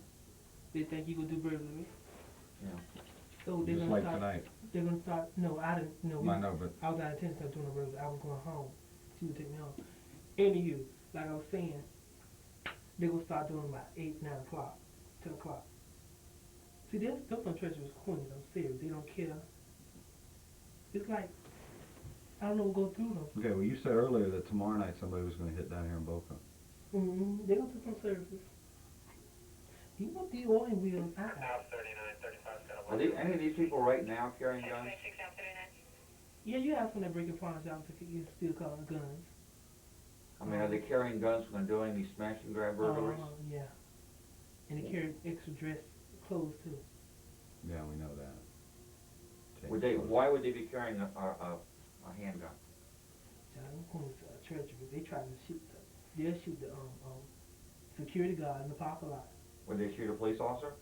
They think you gonna do burglary. Yeah. So they're Just gonna like start. tonight. They're gonna start. No, I didn't. No, I know, but I was out of town to doing a burglary. I was going home. She would take me home. Anywho, like I was saying, they're gonna start doing about 8, 9 o'clock, 10 o'clock. See, those some treacherous queens. I'm serious. They don't care. It's like I don't know what go through them. okay. Well, you said earlier that tomorrow night somebody was going to hit down here in Boca. Mm-hmm. They're gonna do some services. You want the oil wheels out. Are any of these people right now carrying guns? Yeah, you have some that break in pawn shops that can steal guns. I mean, are they carrying guns when they're doing these smash and grab burglaries? Yeah. And they carry extra dress clothes too. Yeah, we know that. Would they? Why would they be carrying a handgun? John Queen's treacherous. They try to shoot they'll shoot the security guard in the parking lot. Would they shoot a police officer?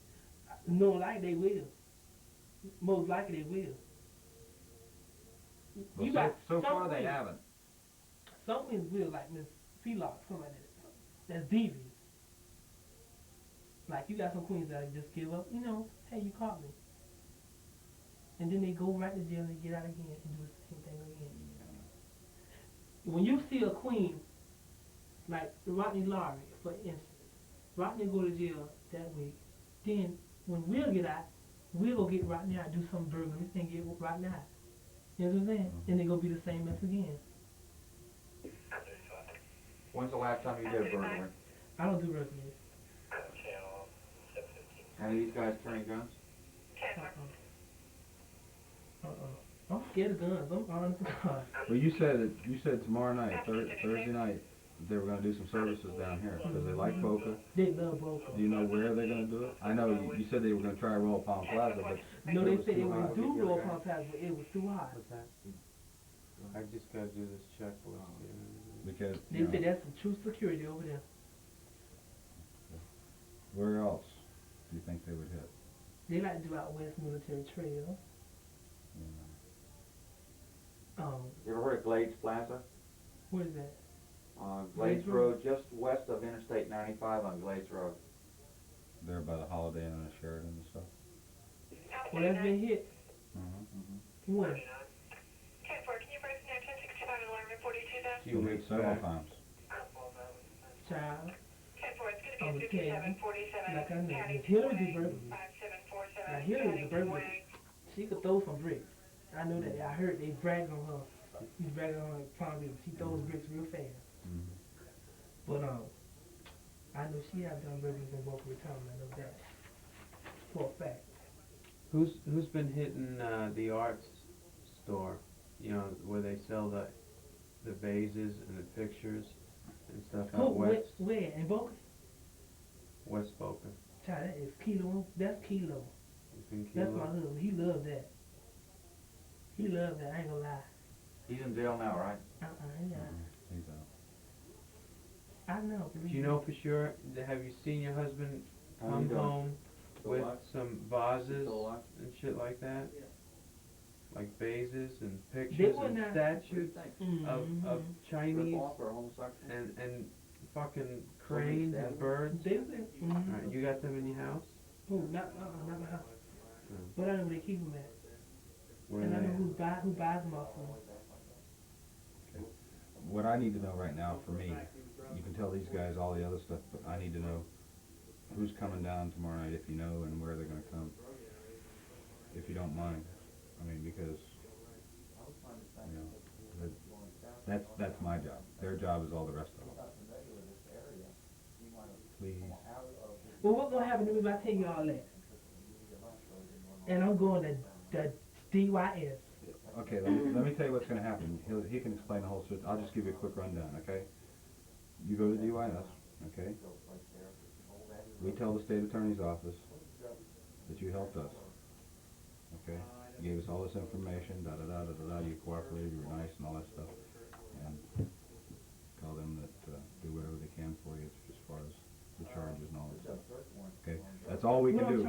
No, like they will. Most likely they will. Well, so far they haven't. Some queens will, like Miss Felock, something like that. That's devious. Like you got some queens that just give up, hey, you caught me. And then they go right to jail and they get out again and do the same thing again. When you see a queen, like Rodney Lowry, for instance, Rodney go to jail that week, then when we'll get out, we'll go get Rodney out, do some burglary and get Rodney out. You know what I'm saying? And they gonna be the same mess again. When's the last time you did a burglary? I don't do burglaries. Any of these guys carrying guns? I'm scared of guns. I'm honest to God. Well, you said tomorrow night, Thursday night, that they were going to do some services down here because they like Boca. They love Boca. Do you know where they're going to do it? I know you said they were going to try Royal Palm Plaza, but no, they said they were going to do Royal Palm Plaza, but it was too hot. What's that? I just got to do this checklist. because They said that's some true security over there. where else do you think they would hit? They like to do out West Military Trail. You ever heard of Glades Plaza? What is that? Glades Road, just west of Interstate 95 on Glades Road. They're by the Holiday Inn and the Sheraton and stuff. Well, that's been hit. When? A few weeks several back. times. Child. I was telling you, like I know, Miss Hillary do burglary. Now Hillary is a burglar. She could throw some bricks. I know that. I heard they bragged on her. He's bragging on her probably. She throws bricks real fast. But I know she has done burglaries in Boca Raton. I know that for a fact. Who's been hitting the arts store? You know, where they sell the vases and the pictures and stuff out west. Where? In Boca? West Boca. Child, that is Kilo. That's Kilo. That's my husband. He loved that. He loved that. I ain't gonna lie. He's in jail now, right? Yeah. He's out. I know. Do you know for sure? Have you seen your husband come home with some vases and shit like that? Like vases and pictures and statues of Chinese and fucking cranes and birds. Alright, you got them in your house? Oh, not my house. But I know where they keep them at. Where and I know they who buys them off them. Okay. What I need to know right now for me, you can tell these guys all the other stuff, but I need to know who's coming down tomorrow night, if you know, and where they're going to come. If you don't mind. I mean, because, you know, that's my job. Their job is all the rest of them. Please. Well, what's going to happen to me if I tell you all that? And I'm going to the DYS. Okay, let me tell you what's going to happen. He can explain the whole situation. I'll just give you a quick rundown, okay? You go to DYS, okay? We tell the state attorney's office that you helped us, okay? You gave us all this information, da-da-da-da-da-da, you cooperated, you were nice and all that stuff. And tell them that do whatever they can for you as far as the charges and all that stuff. Okay? That's all we can do.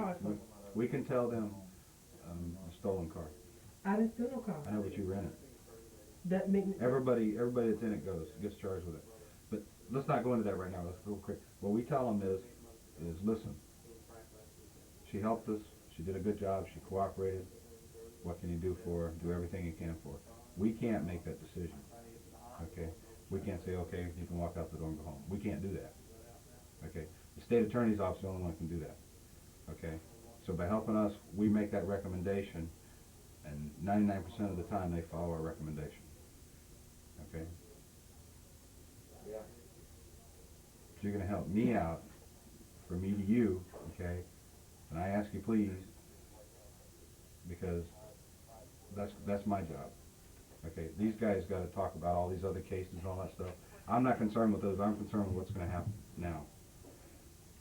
We can tell them a stolen car. I didn't steal no car. I know, but you rent it. That make me... Everybody that's in it gets charged with it. But let's not go into that right now. Let's go quick. What we tell them is, is listen. She helped us. She did a good job. She cooperated. What can you do for her? Do everything you can for her. We can't make that decision. Okay? We can't say, okay, you can walk out the door and go home. We can't do that. Okay? The state attorney's office is the only one who can do that. Okay? So by helping us, we make that recommendation, and 99% of the time they follow our recommendation. Okay? Yeah. So you're going to help me out, from me to you, okay? And I ask you please, because that's my job. Okay, these guys got to talk about all these other cases and all that stuff. I'm not concerned with those. I'm concerned with what's going to happen now.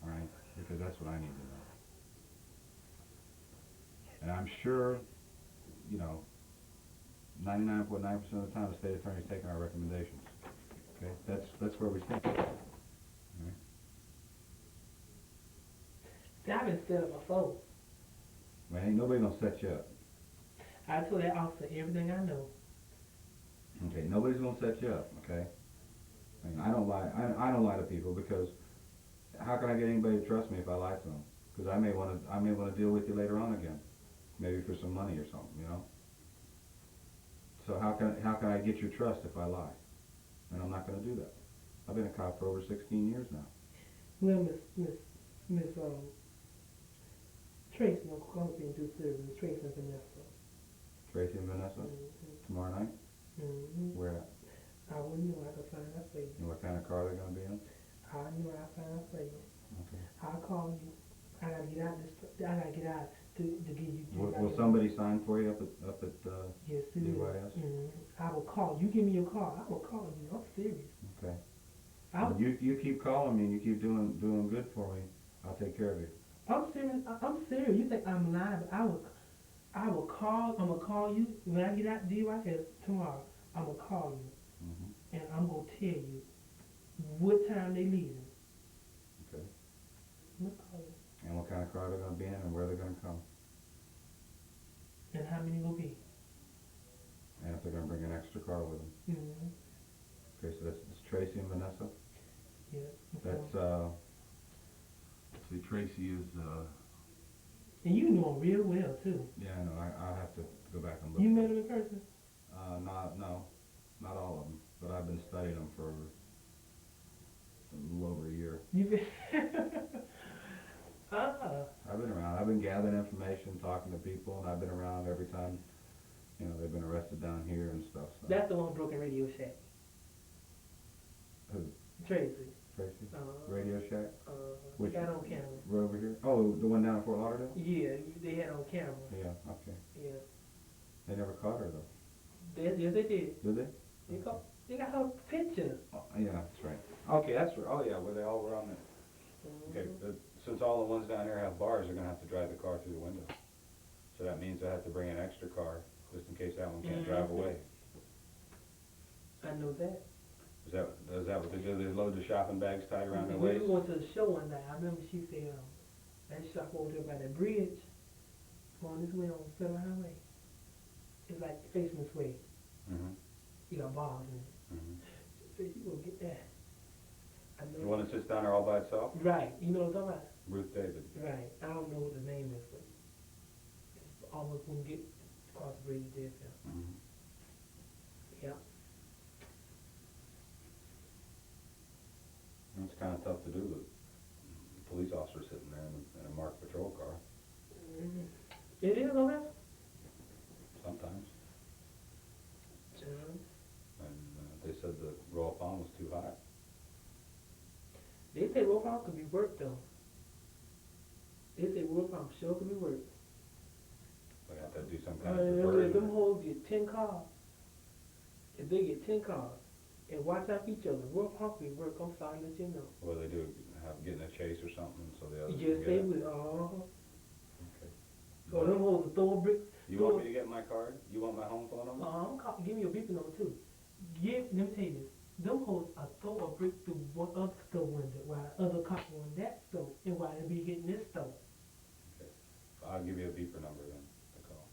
All right, because that's what I need to know. And I'm sure, you know, 99.9% of the time the state attorney's taking our recommendations. Okay, that's where we stand. All right. See, I've been set up before. Well, ain't nobody gonna set you up. I told that officer everything I know. Okay, nobody's gonna set you up. Okay. I mean, I don't lie. I don't lie to people, because how can I get anybody to trust me if I lie to them? Because I may want to deal with you later on again, maybe for some money or something, you know. So how can I get your trust if I lie? And I'm not going to do that. I've been a cop for over 16 years now. Well, Miss Tracy, no, come up and do service. Miss Tracy and Vanessa. Tracy and Vanessa? Tomorrow night? Where at? I wouldn't know. I could find out for you. And what kind of car they're going to be in? I knew I'd find out for you. Okay. I'll call you. I gotta get out I gotta get out to give you. Will somebody sign for you up at yes, DYS? I will call. You give me your call. I will call you. I'm serious. Okay. You keep calling me and you keep doing good for me. I'll take care of you. I'm serious. I'm serious. You think I'm lying? But I will call. I'm gonna call you when I get out to DYS tomorrow. I'm gonna call you, and I'm gonna tell you what time they leaving. Okay. I'm gonna call you. And what kind of car they're going to be in and where they're going to come. And how many will be? And if they're going to bring an extra car with them. Okay, so that's Tracy and Vanessa? Yeah. That's, see, Tracy is, and you know him real well, too. Yeah, I know. I'll have to go back and look. You met him in person? Not all of them, but I've been studying them for a little over a year. You've been... I've been around. I've been gathering information, talking to people, and I've been around every time, you know, they've been arrested down here and stuff. So. That's the one broken Radio Shack. Who? Tracy. Tracy? Radio Shack? Which got on camera. Right over here? Oh, the one down in Fort Lauderdale? Yeah, they had on camera. Yeah, okay. Yeah. They never caught her, though. Yes, they did. Did they? They got her picture. Oh, yeah, that's right. Okay, that's right. Oh, yeah, where they all were on there. Okay, since all the ones down here have bars, they're going to have to drive the car through the window. So that means I have to bring an extra car, just in case that one can't drive away. I know that. Is that what they do? They load the shopping bags tied around their waist? We went to the show one night. I remember she said, that shop over there by that bridge, going this way on the Federal Highway. It's like facing this way. You got bars in it. She said, you gonna get that. The one that sits down there all by itself? Right. You know what I'm talking about? Ruth David. Right. I don't know what the name is, but it's almost when you get across the bridge there. Yeah. It's kind of tough to do with a police officer sitting there in a marked patrol car. It is, no matter? Sometimes. And they said the roll palm was too high. They say roll palm could be worked, though. They say roll palm sure could be worked. They have to do some kind of conversion. If them hoes get 10 cars, if they get 10 cars, and watch out for each other, roll palm could be worked, I'm sorry to let you know. Well, they do get in a chase or something, so the others yes, they will. Okay. So them hoes will throw a brick. You want me to get my card? You want my home phone number? Give me your beeping number, too. Let me tell you this. Them hoes throw a brick through one other store window while the other cop on that store, and while they be getting this store. Okay. I'll give you a beeper number then to call.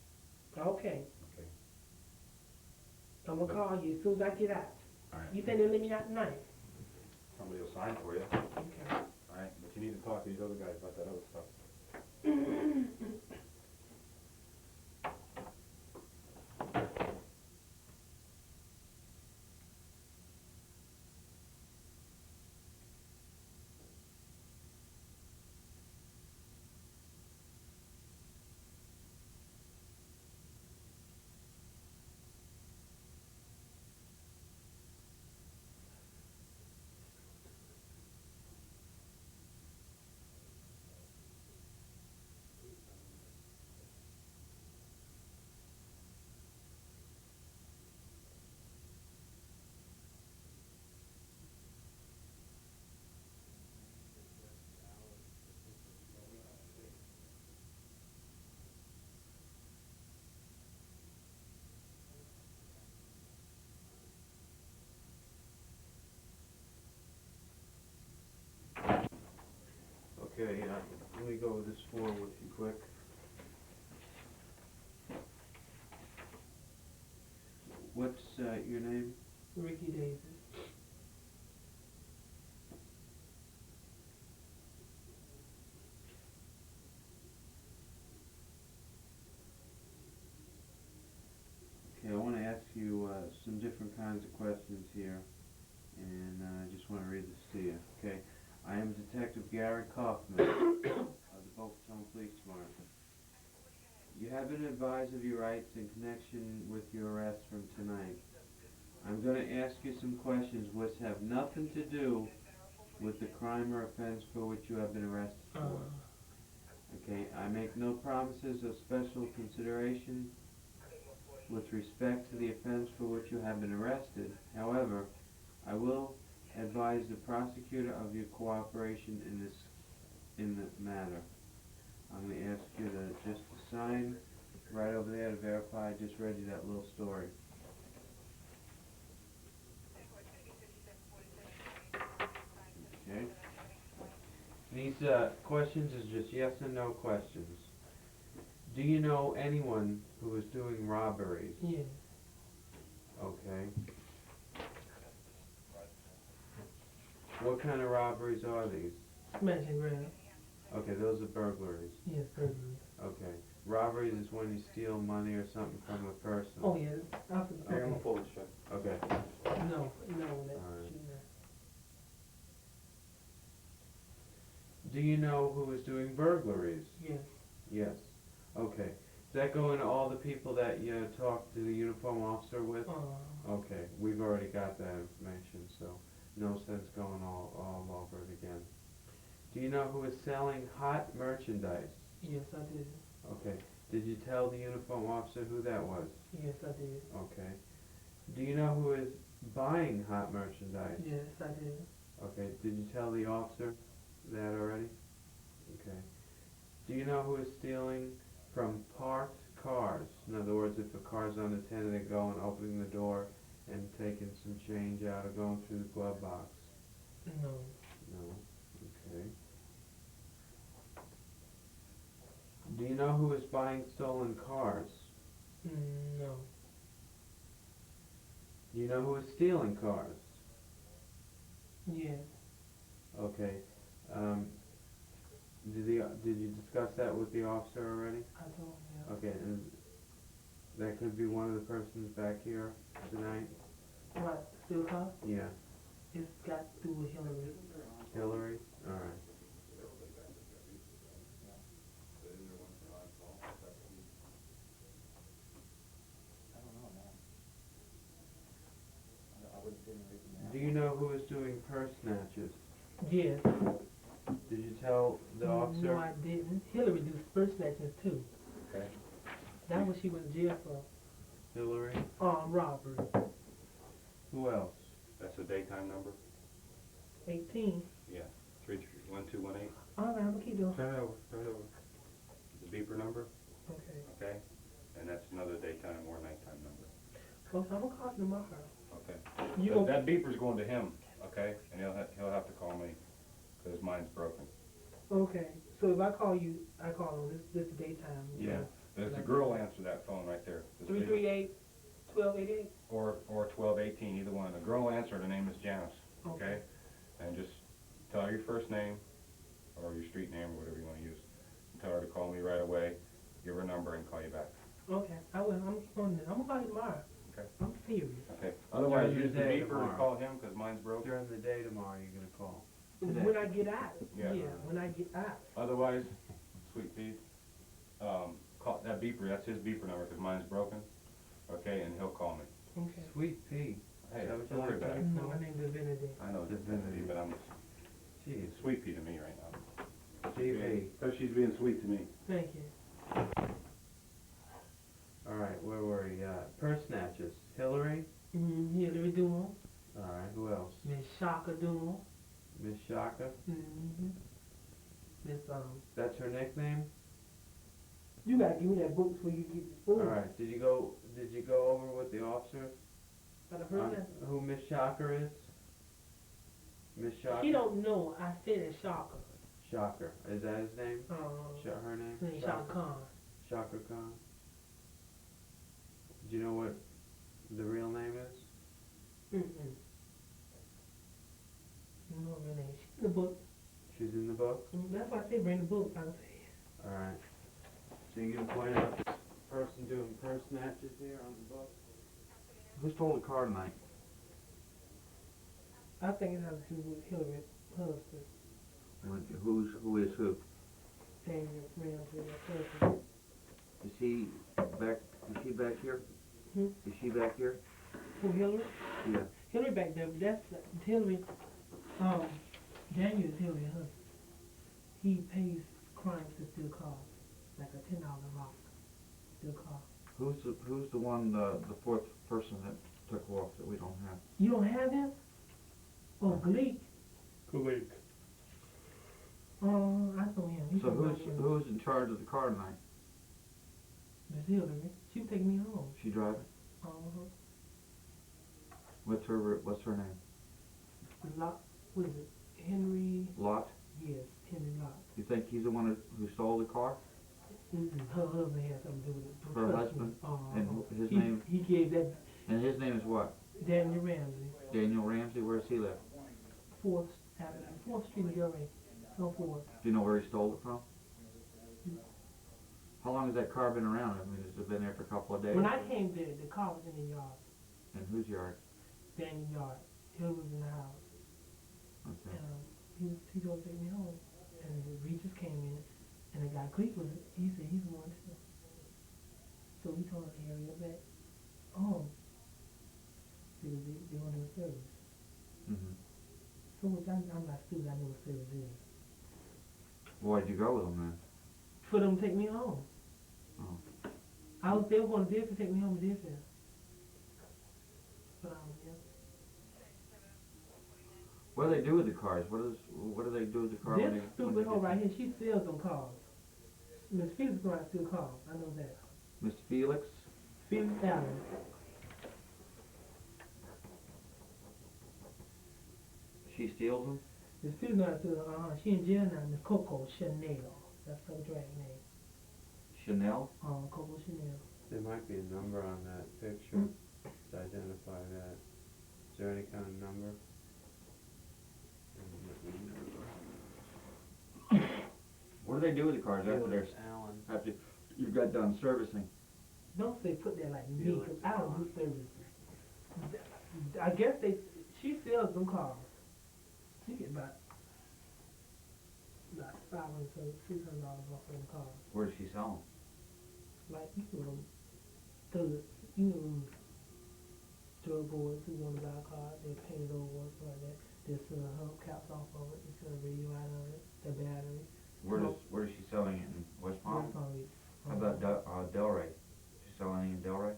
Okay. Okay. I'm going to call you as soon as I get out. All right. You think they'll let me out tonight? Somebody will sign for you. Okay. All right, but you you need to talk to these other guys about that other stuff. Okay, let me go over this form with you quick. What's your name? Ricky Davis. Okay, I want to ask you some different kinds of questions here, and I just want to read this to you. Okay, I am Detective Gary Kaufman of the Boca Raton Police Department. You have been advised of your rights in connection with your arrest from tonight. I'm going to ask you some questions which have nothing to do with the crime or offense for which you have been arrested for. Okay, I make no promises of special consideration with respect to the offense for which you have been arrested. However, I will advise the prosecutor of your cooperation in the matter. I'm going to ask you to just sign right over there to verify I just read you that little story. Okay. These questions is just yes and no questions. Do you know anyone who is doing robberies? Yes. Okay. What kind of robberies are these? Smash and grab. Okay, those are burglaries. Yes, burglary. Okay. Robberies is when you steal money or something from a person. Oh yeah, I forgot. I'm gonna pull this check. Okay. No, that Alright. shouldn't have. Do you know who is doing burglaries? Yes. Yes. Okay. Does that go into all the people that you talked to the uniform officer with? Okay, we've already got that information, so no sense going all over it again. Do you know who is selling hot merchandise? Yes, I did. Okay. Did you tell the uniform officer who that was? Yes, I did. Okay. Do you know who is buying hot merchandise? Yes, I did. Okay. Did you tell the officer that already? Okay. Do you know who is stealing from parked cars? In other words, if a car's unattended, they go and opening the door and taking some change out or going through the glove box? No. No. Okay. Do you know who is buying stolen cars? No. Do you know who is stealing cars? Yes. Okay. Did you discuss that with the officer already? I told him. Okay, and that could be one of the persons back here tonight? What? Steal car? Yeah. It's got to do with Hillary. Hillary? Alright. Do you know who is doing purse snatches? Yes. Did you tell the officer? No, I didn't. Hillary do purse snatching too. Okay. That was she went to jail for. Hillary? Robbery. Who else? That's a daytime number? 18. Yeah. 31218. Alright, I'm gonna keep going. Turn it over. The beeper number? Okay. Okay. And that's another daytime or nighttime number. Well, I'm gonna call tomorrow. Okay. That beeper's going to him, okay? And he'll have to call me, because mine's broken. Okay. So if I call you, I call on this daytime. Yeah. There's a girl answer that phone right there. 338-1288. Or 1218, either one. A girl answered, her name is Janice, okay? And just tell her your first name, or your street name, or whatever you want to use. And tell her to call me right away, give her a number, and call you back. Okay, I will. I'm gonna call you tomorrow. Okay. I'm serious. Okay. Otherwise, During use the the day beeper tomorrow. to call him, because mine's broken. During the day tomorrow, you're gonna call. When I get out. Yeah. When I get out. Otherwise, Sweet Pea, call that beeper, that's his beeper number, because mine's broken. Okay, and he'll call me. Okay. Sweet Pea. Hey, Is that what don't you worry like about to it. be No, called? my name's Divinity. I know Divinity, but I'm Jeez. Sweet Pea to me right now. TV. Because she's being sweet to me. Thank you. All right, where were you? Purse snatches. Hillary. Hillary Dumo. All right, who else? Miss Shaka Dumo. Miss Shaka. Miss That's her nickname. You gotta give me that book before you get the food. All right. Did you go over with the officer But I heard that. who Miss Shocker is? Miss Shocker. She don't know. I said it's Shaka. Shocker. Is that his name? Her name? Shaka Khan. Shocker Khan. Do you know what the real name is? You know her name. She's in the book. She's in the book? That's why I say bring the book. I'll say it. All right. So you can point out this person doing purse snatches here on the book? Who stole the car tonight? I think it has to do with Hillary's husband. Who is who? Daniel Ramsey, her husband. Is he back here? Is she back here? Who, Hillary? Yeah. Hillary back there, but that's Hillary. Daniel is Hillary's husband. He pays crimes to steal cars, like a $10 rock, steal cars. Who's the one, the fourth person that took off that we don't have? You don't have him? Oh, Gleek. Gleek. I know him. He's So who's in charge of the car tonight? Miss Hillary. She was taking me home. She driving? What's her name? Lot. What is it? Henry. Lot? Yes, Henry Lot. You think he's the one who stole the car? Her husband had something to do with it. Her husband? And his name? He gave that. And his name is what? Daniel Ramsey. Daniel Ramsey. Where does he live? 4th Street in Delray. No 4th. Do you know where he stole it from? How long has that car been around? I mean, has it been there for a couple of days? When I came there, the car was in the yard. In whose yard? Daniel's yard. Hill was in the house. Okay. And he told to take me home. And the Regis came in, and the guy Cleek was, he said he's the one too. So he told him to hurry up back home. Because they want to do service. So which I'm not stupid, I know what service is. Why'd you go with him then? For them to take me home. They were going to Deerfield, take me home to Deerfield. But yeah. What do they do with the cars? What do they do with the car? This stupid hoe right here, she sells them cars. Miss Felix is going to steal cars. I know that. Mr. Felix? Felix Allen. She steals them? Miss Felix is going to steal she in jail now. Miss Coco Chanel. That's her drag name. Chanel? Coco Chanel. There might be a number on that picture to identify that. Is there any kind of number? What do they do with the cars after you got done servicing? Don't say put that like me, because I don't do services. I guess she sells them cars. She get about $500, $600 off them cars. Where does she sell Like, drug boys who want to buy a car, they paint it over, something like that. They sell hubcaps off of it, they sell a radio out of it, the battery. them? Where is she selling it? In West Palm? West Palm Beach. How about Delray? She selling in Delray?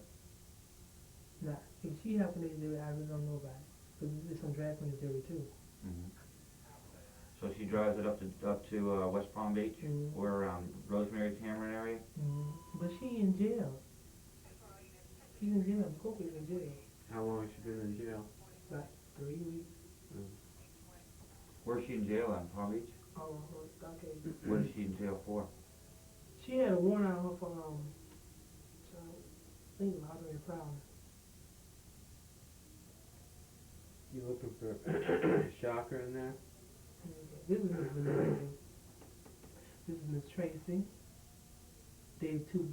Nah, if she happen to do it, I really don't know about it. Because there's some drag queens there too. So she drives it up to West Palm Beach, or around Rosemary Cameron area? But she in jail. She's in jail. Coco's in jail. How long has she been in jail? Like 3 weeks. Where's she in jail in Palm Beach? Okay. What is she in jail for? She had a warrant out on her for I think lottery and prowling. You looking for Shocker in there? This is Miss Benedict. This is Miss Tracy. They two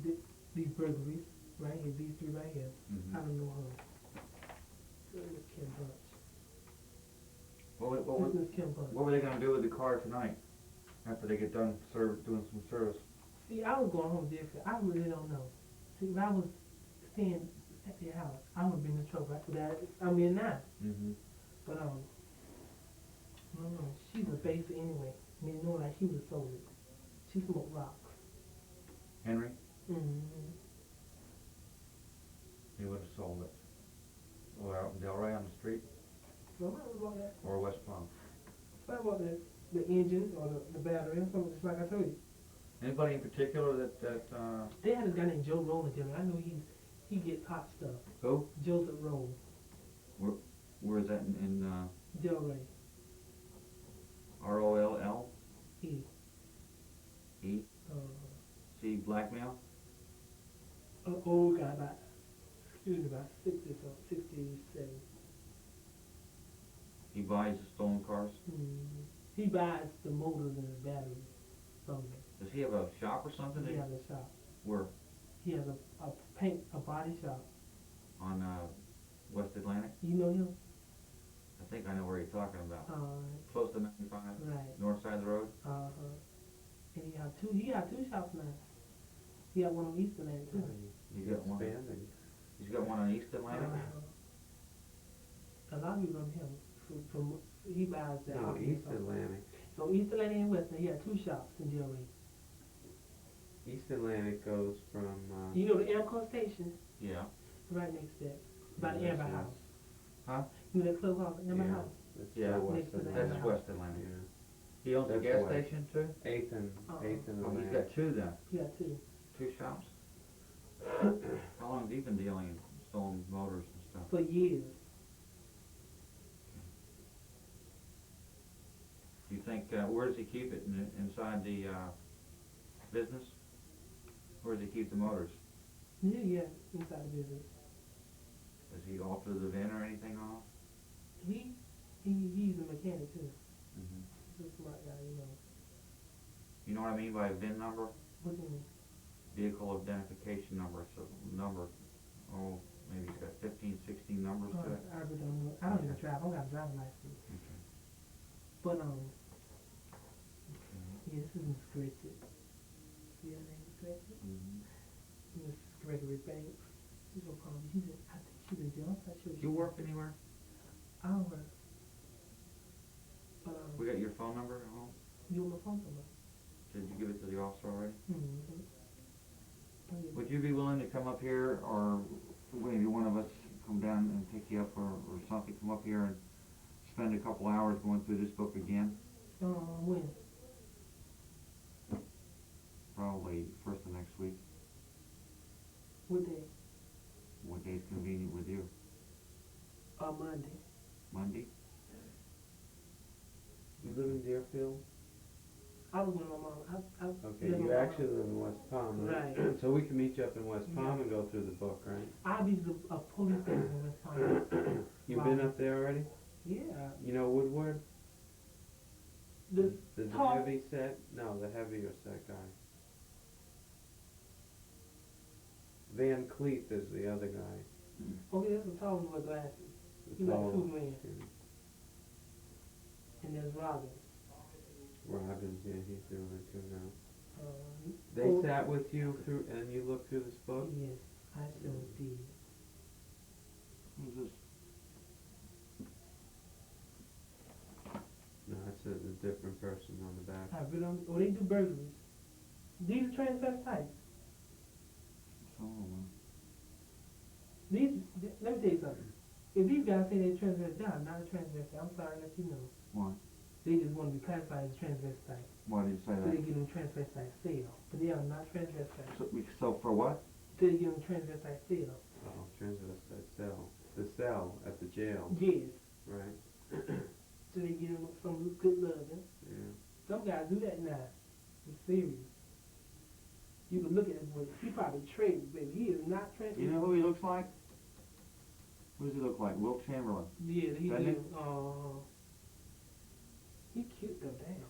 these burglaries right here. These three right here. I don't know her. Miss Kim Bunch. This is Miss Kim Bunch. What were they going to do with the car tonight after they get done doing some service? See, I was going home different. I really don't know. See, if I was staying at their house, I would have been in trouble after that. I mean, not. But, I don't know. She's a baser anyway. I mean, know like she was sold it. She smoked rocks. Henry? Mm-hmm. He would have sold it. Or out in Delray on the street? No, I don't know about that. Or West Palm? What about the engine or the battery or something, just like I told you. Anybody in particular that They had this guy named Joe Rowland there. I know he gets hot stuff. Who? Joseph Rowland. Where is that in Delray. R-O-L-L? E. E? See blackmail? Old guy, about 60 or 67. He buys the stolen cars? He buys the motors and the batteries from them. Does he have a shop or something? He has a shop. Where? He has a body shop. On West Atlantic? You know him? I think I know where you're talking about. Close to 95? Right. North side of the road? And he got two shops now. He got one on East Atlantic too. He's got one. He's got one on East Atlantic? A lot of people know him. From he buys that. No, East Atlantic. So East Atlantic and West, he had two shops in Delray. East Atlantic goes from... you know the Amco station? Yeah. Right next to that. By the Amber House. Huh? You know that clubhouse, Amber House? Yeah, next to the that's Amber West House. Atlantic. Yeah. He owns a That's gas west. station too? 8th and He's Atlantic. got two then. He got two. Two shops? How long has he been dealing in stolen motors and stuff? For years. Do you think, where does he keep it? Inside the business? Where does he keep the motors? Yeah, inside the business. Does he alter the VIN or anything off? He's a mechanic too. He's a smart guy, you know. You know what I mean by a VIN number? What do you mean? Vehicle identification number. So number, maybe he's got 15, 16 numbers to it. I really don't know. I don't even drive. I don't got a driving license. Okay. But yeah, this is Miss Gretchen. See her name is Gretchen? Miss Gregory Banks. She's no problem. I think she's in jail. I'm not sure. You work anywhere? I don't work. But We got your phone number at home? you want my phone number? Did you give it to the officer already? Oh, yeah. Would you be willing to come up here, or maybe one of us come down and pick you up, or something, come up here and spend a couple hours going through this book again? When? Probably first of next week. What day? What day's convenient with you? Monday. Monday? You live in Deerfield? I was with my mom. Okay, you actually live in West Palm, right? So we can meet you up in West Palm and go through the book, right? I'll be to a police station in West Palm. You've been up there already? Yeah. You know Woodward? The heavy set? No, the heavier set guy. Van Cleef is the other guy. Okay, that's a tall one with glasses. He's like Superman. And there's Robin. Robin's, yeah, he's doing it too now. They sat with you through, and you looked through this book? Yes, I sure did. Who's this? No, that's a different person on the back. I really don't. Oh, they do burglaries. These are transvestites. Let me tell you something. If these guys say they're transvestite, I'm not a transvestite. I'm sorry to let you know. Why? They just want to be classified as transvestite. Why did you say So that? they give them transvestite sale. But they are not transvestite. So for what? So they give them transvestite sale. Oh, transvestite cell. The cell at the jail. Yes. Right. So they give them some good loving. Yeah. Some guys do that now. It's serious. You can look at him, boy. He probably traded, baby. He is not transvestite. You know who he looks like? Who does he look like? Wilt Chamberlain. Yeah, he Doesn't did. He cute though, damn.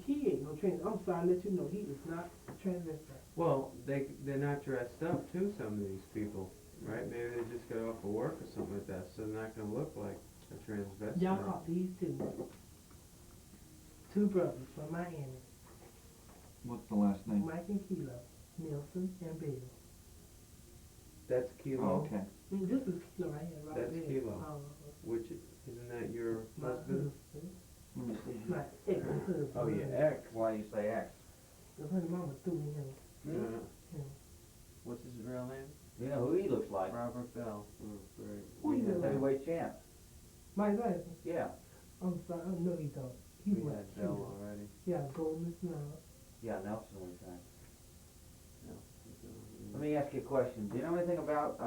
He ain't no trans. I'm sorry to let you know, he is not a transvestite. Well, they're not dressed up too, some of these people, right? Maybe they just got off of work or something like that, so they're not gonna look like a transvestite. Y'all caught these two brothers from Miami, What's the last name? Mike and Kilo, Nelson and Bill. That's Kilo. Oh, okay. This is Kilo right here, right That's there. Kilo. Which, isn't that your My husband? Let me see. My ex-husband. Oh, yeah, X. Why you say X? The honey mama threw me in. Yeah. What's his real name? You know who he looks like? Robert Bell. Oh, great. Who you look like? Heavyweight champ. Mike Tyson. Yeah. I'm sorry, I know he don't. He We went had Bell already. Yeah, Golden Snow. Yeah, Nelson was that. Let me ask you a question. Do you know anything about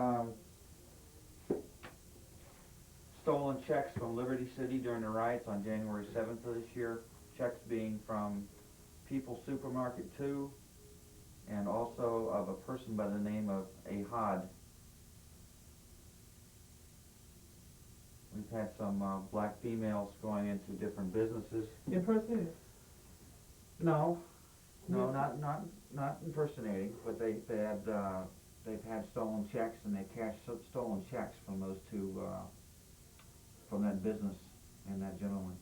stolen checks from Liberty City during the riots on January 7th of this year? Checks being from People's Supermarket 2 and also of a person by the name of Ahad. We've had some black females going into different businesses. Impersonating? No, not impersonating, but they've had stolen checks and they cashed stolen checks from those two from that business and that gentleman.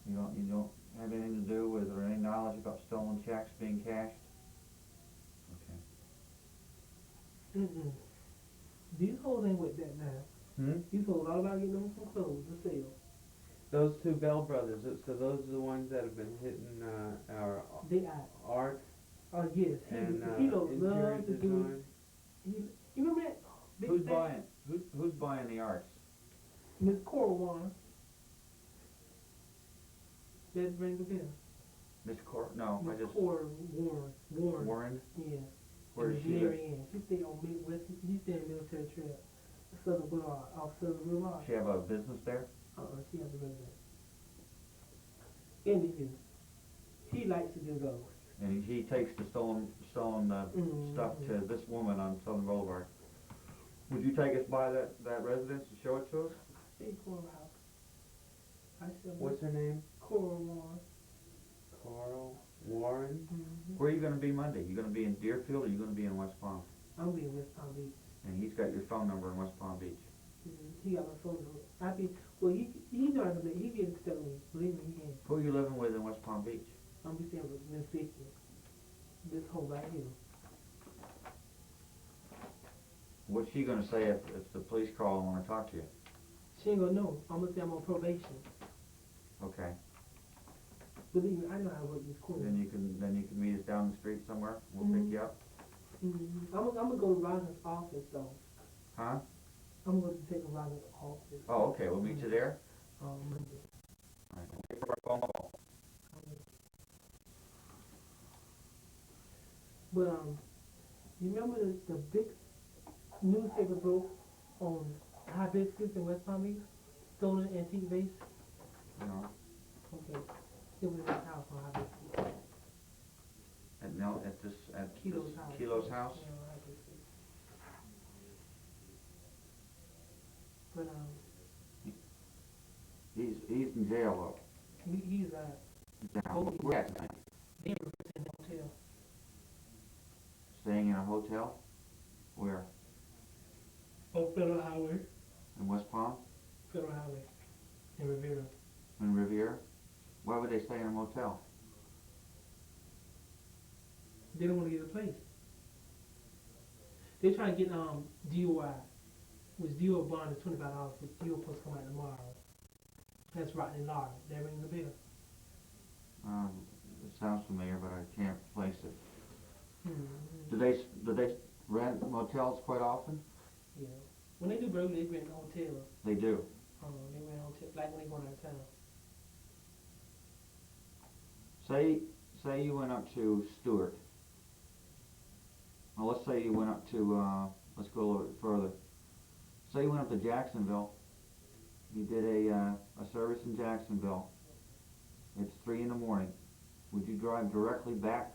You don't have anything to do with or any knowledge about stolen checks being cashed? Okay. These hoes ain't with that now. These hoes all about getting them some clothes to sell. Those two Bell brothers, so those are the ones that have been hitting our art Yes, and he don't interior love to design. do. You remember that? Who's buying? Who's buying the arts? Miss Corwan. That rings a bell. Miss No, Miss I just Warren. Warren. Yeah. Where is she? Mary Ann. She stay on Midwest. She stay in military trail. Southern Boulevard, off Southern Boulevard. She have a business there? She has a resident. Anywho, she likes to do those. And he takes the stolen stuff to this woman on Southern Boulevard. Would you take us by that residence and show it to us? Hey, Coral House. What's her name? Coral Warren. Coral Warren? Where are you going to be Monday? You going to be in Deerfield or you going to be in West Palm? I'm be in West Palm Beach. And he's got your phone number in West Palm Beach. He got my phone number. He know how to make. He can tell me. Believe me, he can. Who are you living with in West Palm Beach? I'm be staying with Miss Vicky. This whole right here. What's she going to say if the police call and want to talk to you? She ain't gonna know. I'm gonna say I'm on probation. Okay. Believe me, I know how to work this court. Then you can meet us down the street somewhere. We'll pick you up. I'm gonna go to Roger's office though. Huh? I'm going to take a Roger's office. Oh, okay. We'll meet you there. Monday. All right. Wait for our phone call. But you remember the big newspaper broke on hibiscus in West Palm Beach? Stolen antique vase? No. Okay. It was in his house on hibiscus. At Kilo's house. Kilo's house? Yeah, hibiscus. But He's in jail though. he's Where at tonight? in the hotel. Staying in a hotel? Where? On Federal Highway. In West Palm? Federal Highway. In Rivera. In Riviera? Why would they stay in a motel? They don't want to get a place. They're trying to get DOI, which DOI bond is $25, which DOI supposed to come out tomorrow. That's Rodney Lara. That rings a bell. It sounds familiar, but I can't place it. Do they rent motels quite often? Yeah. When they do burglary, they rent hotels. They do. They rent hotels, like when they go out of town. Say you went up to Stewart. Well, let's say you went up to, let's go a little bit further. Say you went up to Jacksonville. You did a service in Jacksonville. It's 3 in the morning. Would you drive directly back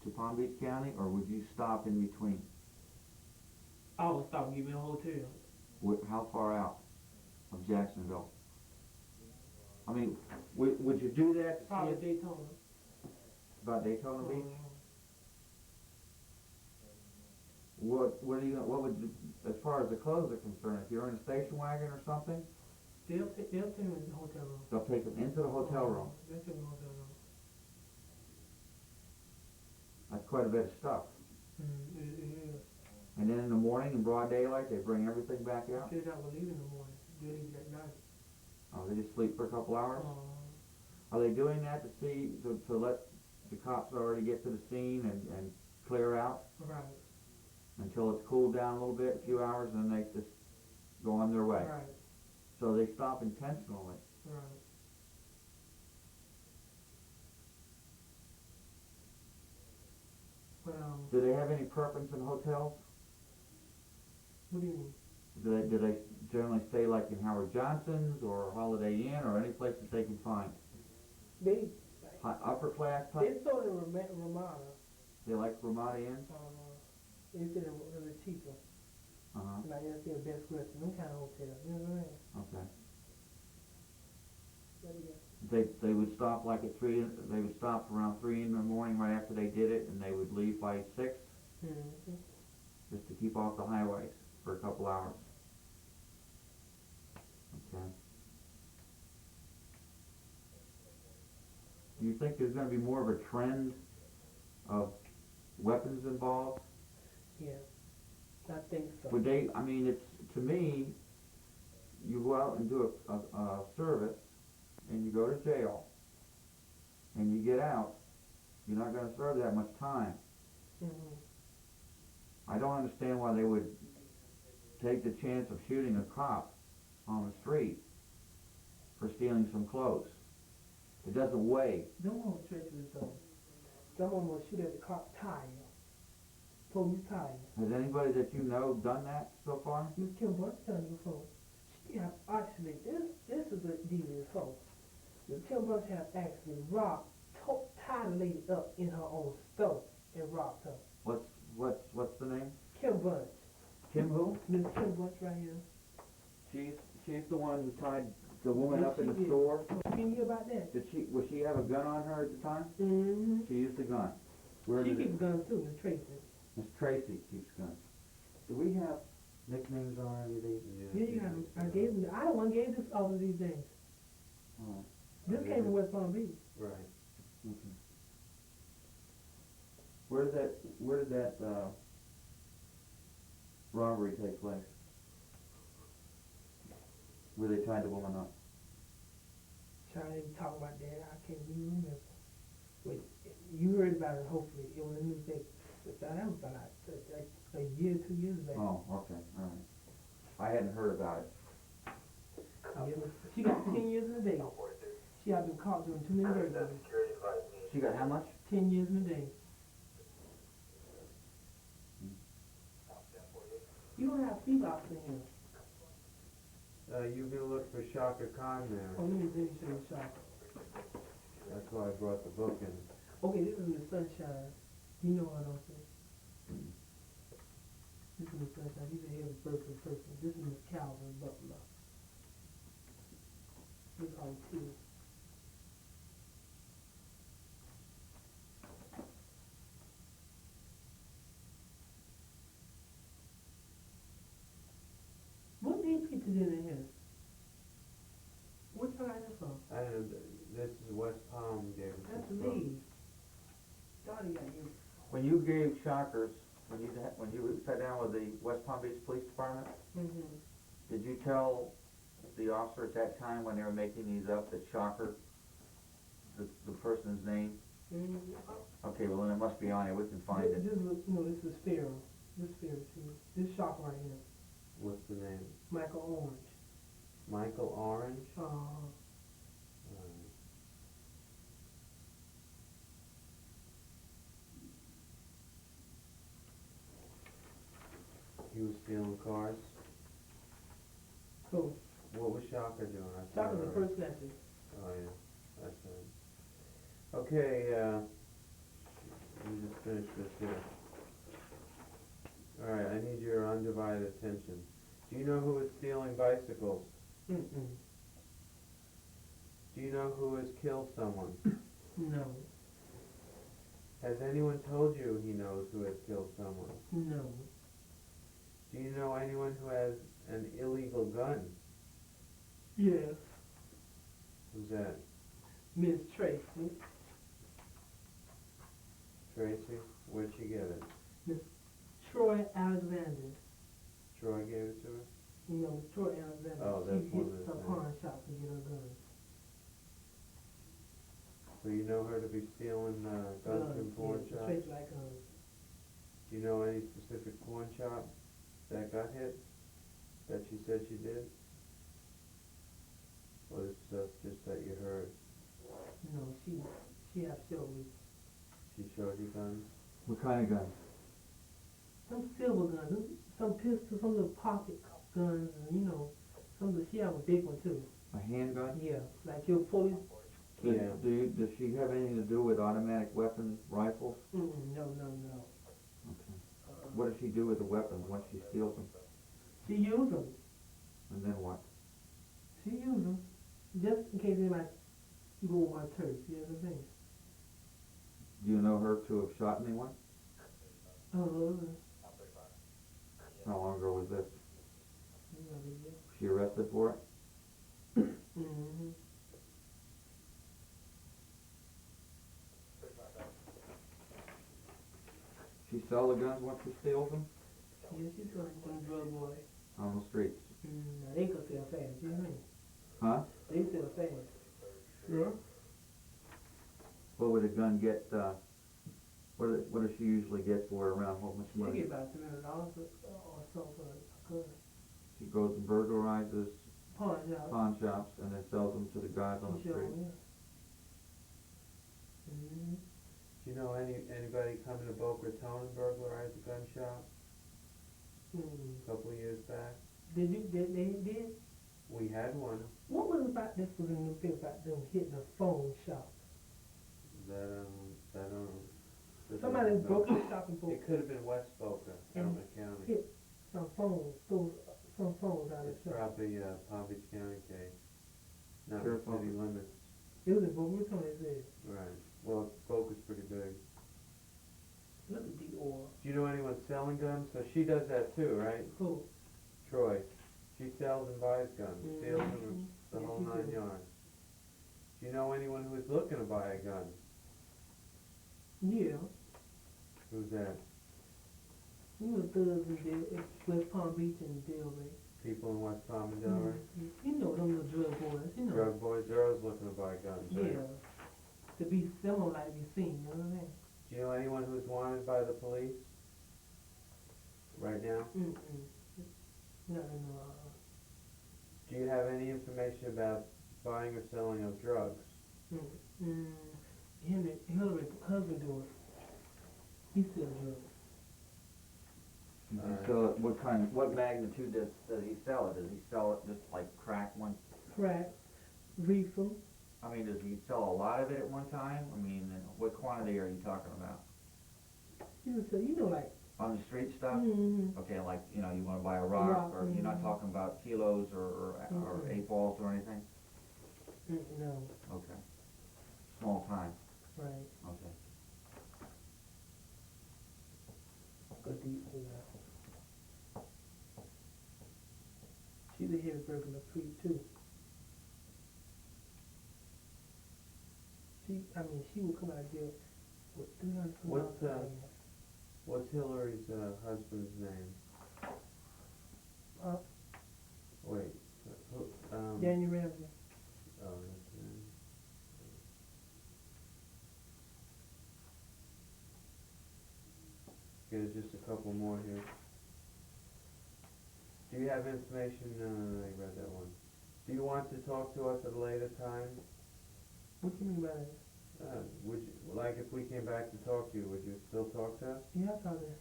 to Palm Beach County, or would you stop in between? I would stop and give me a hotel. How far out of Jacksonville? I mean, would you do that to see Probably it? Daytona. About Daytona Beach? What are you, what would, as far as the clothes are concerned, if you're in a station wagon or something, They'll take them in the hotel room. they'll take them into the hotel room. They'll take them in the hotel room. That's quite a bit of stuff. It is. And then in the morning, in broad daylight, they bring everything back out? They're not gonna leave in the morning. They'll leave at night. Oh, they just sleep for a couple hours? Are they doing that to see, to let the cops already get to the scene and clear out? Right. Until it's cooled down a little bit, a few hours, and then they just go on their way. Right. So they stop intentionally. Right. But, Do they have any preference in hotels? what do you mean? Do they generally stay like in Howard Johnson's or Holiday Inn or any place that they can find? They Upper class they type? sold in Ramada. They like Ramada Inns? They said it was cheaper. Uh-huh. Like I said, Best Western, them kind of hotels. You know what I mean? Okay. They would stop like at 3, they would stop around 3 in the morning right after they did it, and they would leave by 6, just to keep off the highways for a couple hours. Okay. Do you think there's going to be more of a trend of weapons involved? Yeah, I think so. Would they, I mean, it's, to me, you go out and do a service, and you go to jail, and you get out, you're not going to serve that much time. I don't understand why they would take the chance of shooting a cop on the street for stealing some clothes. It doesn't weigh. Them one was treacherous though. Someone will shoot at the cop tire. Police tire. Has anybody that you know done that so far? Miss Kim Bunch done it before. She have actually, this is a devious hoe. Miss Kim Bunch have actually robbed, tied a lady up in her own store and robbed her. What's the name? Kim Bunch. Kim who? Miss Kim Bunch right here. She's the one who tied the woman Yes, up in she the did. store. You hear about that? Was she have a gun on her at the time? Mm-hmm. She used a gun. Where She did keeps guns too, Miss Tracy. Miss Tracy keeps guns. Do we have nicknames on any of these? Yeah, you got them. I gave them. I the one gave this all of these things. Oh. This came from West Palm Beach. Right. Okay. Where did that robbery take place? Where they tied the woman up? Trying to talk about that, I can't even remember. But you heard about it, hopefully. It was a newspaper. That was about a year, 2 years back. Oh, okay, all right. I hadn't heard about it. She got 10 years in a day. She had been caught doing too many burglaries. She got how much? 10 years in a day. You don't have feedlocks in here. You can look for Shaka Khan there. Oh, let me show you the shop. That's why I brought the book in. Okay, this is Miss Sunshine. You know what I'm saying. This is Miss Sunshine. He's a heavy birthday person. This is Miss Calvin Butler. This is all two. What these people did in here? What side is from? I don't know, this is West Palm gave us That's this book. me. Donnie got you. When you gave shockers, when you sat down with the West Palm Beach Police Department, did you tell the officer at that time when they were making these up that shocker, the person's name? Okay, well then it must be on here. We can find it. This is Sparrow. This is Sparrow too. This shop right here. What's the name? Michael Orange. Michael Orange? He was stealing cars? Who? What was Shaka doing? Shaka's the first lesson. Oh yeah, that's right. Okay, let me just finish this here. Alright, I need your undivided attention. Do you know who is stealing bicycles? Do you know who has killed someone? No. Has anyone told you he knows who has killed someone? No. Do you know anyone who has an illegal gun? Yes. Who's that? Miss Tracy. Tracy? Where'd she get it? Miss Troy Alexander. Troy gave it to her? You know, Miss Troy Alexander. Oh, that's she one hits of her the pawn shop to get her gun. So you know her to be stealing guns from pawn yeah, shops? Tracy like guns. Do you know any specific pawn shop that got hit? That she said she did? Or is stuff just that you heard? No, she have showed me. She showed you guns? What kind of gun? Some silver guns, some pistols, some little pocket guns, and you know, she have a big one too. A handgun? Yeah, like your police. Does she have anything to do with automatic weapons, rifles? No. Okay. What does she do with the weapons once she steals them? She use them. And then what? She use them just in case anybody go on my turf. You know what I'm saying? Do you know her to have shot anyone? Oh. How long ago was this? Yeah. Was she arrested for it? Mm-hmm. She sell the guns once she steals them? Yeah, she's some drug boy. On the streets? They could sell fast, you know? Huh? They sell fast. Yeah. What would a gun get, what does she usually get for it around how much money? She get about $300 or so for a gun. She goes and burglarizes Pawn shops and then sells them to the guys on the street. Yeah. Mm-hmm. Do you know anybody coming to Boca Raton and burglarized a gun shop? A couple of years back? They did? We had one. What was about this was in the paper about them hitting a phone shop? Somebody broke the shop in Boca. It could have been West Boca, Elmer County. Hit some phones, stole some phones out of the It's shop. probably a Palm Beach County case, not Sure, the city limits. It was in Boca Raton, they said. Right. Well, Boca's pretty big. Look at the oil. Do you know anyone selling guns? So she does that too, right? Who? Troy. She sells and buys guns, steals them, the Yes, whole she 9 does. yards. Do you know anyone who's looking to buy a gun? Yeah. Who's that? We were thugs in West Palm Beach and Delray. People in West Palm and Delray? You know them little drug boys, you know. Drug boys, they're always looking to buy guns, right? Yeah. To be similar, like be seen, you know what I mean? Do you know anyone who's wanted by the police? Right now? No. Do you have any information about buying or selling of drugs? Hillary's husband do it. He sells drugs. So what magnitude does he sell it? Does he sell it just like crack one? Crack, reefer. I mean, does he sell a lot of it at one time? I mean, what quantity are you talking about? You know, like On the street stuff? Okay, like, you know, you want to buy a rock, or you're not talking about kilos or 8 balls or anything? No. Okay. Small time? Right. Okay. Go deep to that. She's a heavy burden of creep too. She will come out of jail with $300. What's Hillary's husband's name? Wait. Daniel Ramsey. Oh, that's him. Okay, there's just a couple more here. Do you have information? No, you read that one. Do you want to talk to us at a later time? What you mean by that? Would you, like if we came back to talk to you, would you still talk to us? Yeah, I saw that.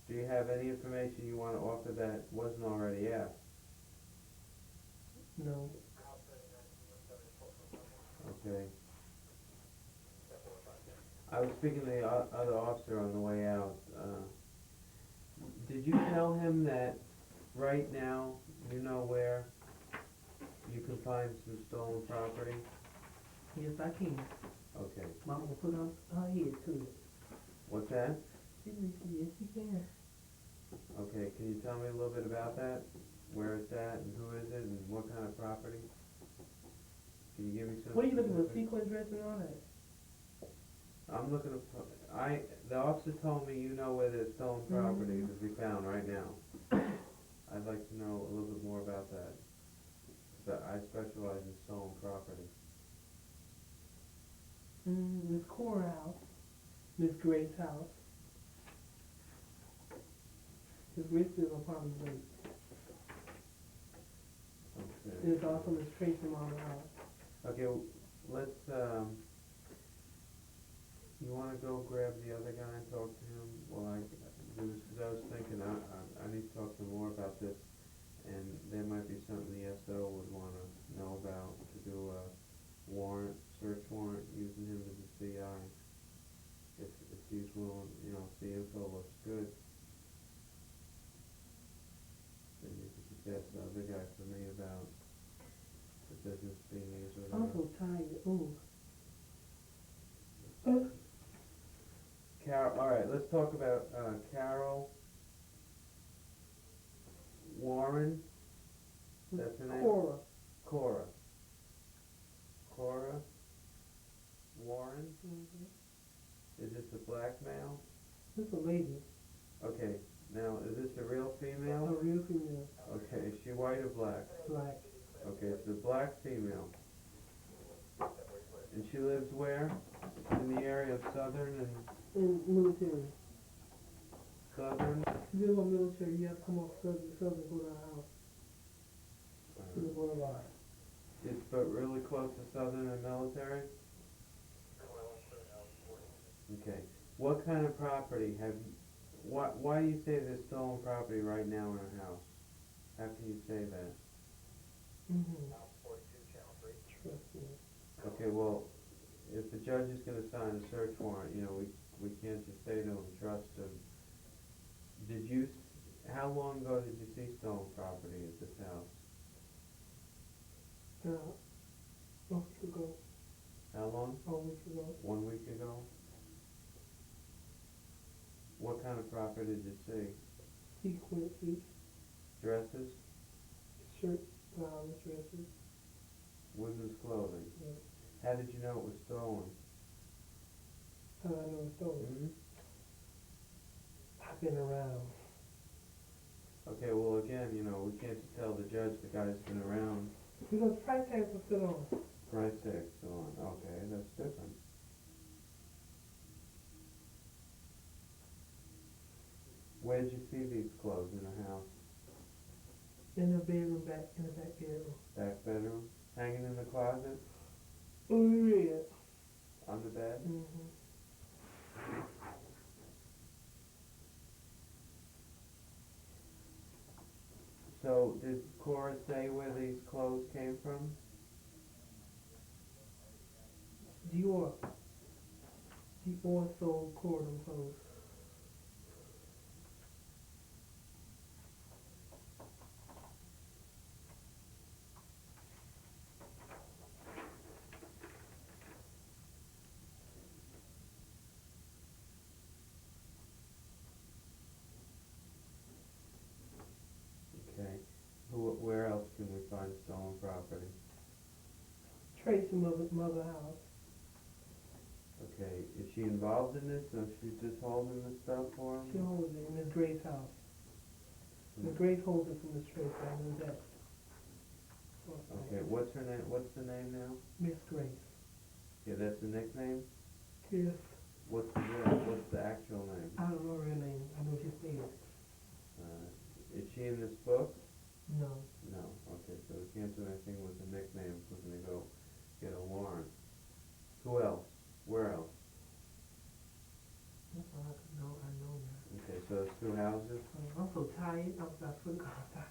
Do you have any information you want to offer that wasn't already asked? No. Okay. I was speaking to the other officer on the way out. Did you tell him that right now you know where you can find some stolen property? Yes, I can. Okay. Mama will put on her head too. What's that? Yes, she can. Okay, can you tell me a little bit about that? Where it's at and who is it and what kind of property? Can you give me some? What are you looking for? specifics? Sequin dress and all that? I'm looking at, the officer told me you know where there's stolen property to be found right now. I'd like to know a little bit more about that. 'Cause I specialize in stolen property. Miss Cora house. Miss Gray's house. Miss Gray still on Palm Lake. Okay. There's also Miss Tracy Mama house. Okay, let's, you wanna go grab the other guy and talk to him while I do this? Cause I was thinking, I need to talk to him more about this, and there might be something the SO would wanna know about, to do a warrant, search warrant, using him as a CI. If he's willing, you know, if the info looks good, then you can just ask the other guy for me about the business being used or I'm whatever. so tired. Ooh. Carol, alright, let's talk about, Carol Warren, that's her name? Cora. Cora. Cora Warren? Is this a black male? This a lady. Okay, now, is this a real A female? real female. Okay, is she white or black? Black. Okay, it's a black female. And she lives where? In the area of Southern and In military. Southern? If you live on military, you have to come off Southern, go to our house. To the boulevard. It's but really close to Southern and Military? Okay. What kind of property have you, why do you say there's stolen property right now in her house? How can you say that? Trust me. Okay, well, if the judge is gonna sign a search warrant, you know, we can't just say to him, trust him. How long ago did you see stolen property at this house? A week ago. How long? A week ago. 1 week ago? What kind of property did you see? Sequences. Dresses? Shirt, flowers, dresses. Women's clothing? Yeah. How did you know it was stolen? How do I know it's stolen? Mm-hmm. I've been around. Okay, well again, you know, we can't just tell the judge the guy's been around. Because price tags are still on. Price tag's still on. Okay, that's different. Where did you see these clothes in her house? In the bedroom, in the back bedroom. Back bedroom? Hanging in the closet? Oh, yeah. On the bed? Mm-hmm. So, did Cora say where these clothes came from? Dior. Dior sold Cordon clothes. Okay. Where else can we find stolen property? Tracy mother house. Okay, is she involved in this, or she's just holding the stuff for him? She holds it in Miss Gray's house. Miss Grace holds it from Miss Tracy. I know that. Okay, what's her name? What's the name now? Miss Grace. Yeah, that's the nickname? Yes. What's the actual name? I don't know her name. I know she's dead. Is she in this book? No. No. Okay, so we can't do anything with the nickname. We're gonna go get a warrant. Who else? Where else? That's all I know. I know now. Okay, so it's 2 houses? I'm so tired. I'm so tired.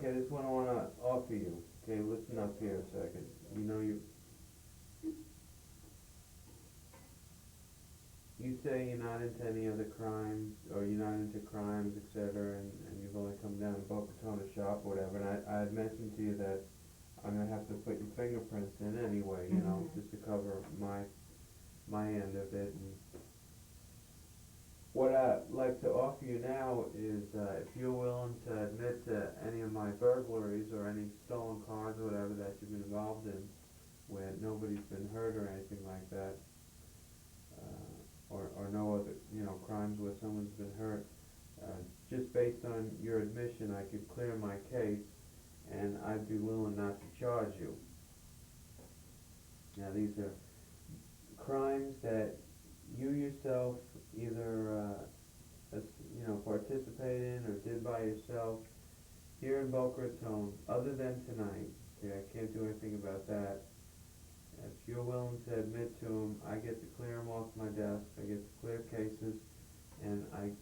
Okay, this one I want to offer you. Okay, listen up here a second. You know you say you're not into any other crimes, or you're not into crimes, etc., and you've only come down to Boca Raton to shop or whatever, and I had mentioned to you that I'm going to have to put your fingerprints in anyway, you know, just to cover my end of it. And what I'd like to offer you now is if you're willing to admit to any of my burglaries or any stolen cars or whatever that you've been involved in, where nobody's been hurt or anything like that, or no other, you know, crimes where someone's been hurt, just based on your admission, I could clear my case, and I'd be willing not to charge you. Now, these are crimes that you yourself either, you know, participate in or did by yourself here in Boca Raton, other than tonight. Okay, I can't do anything about that. If you're willing to admit to them, I get to clear them off my desk. I get to clear cases, and I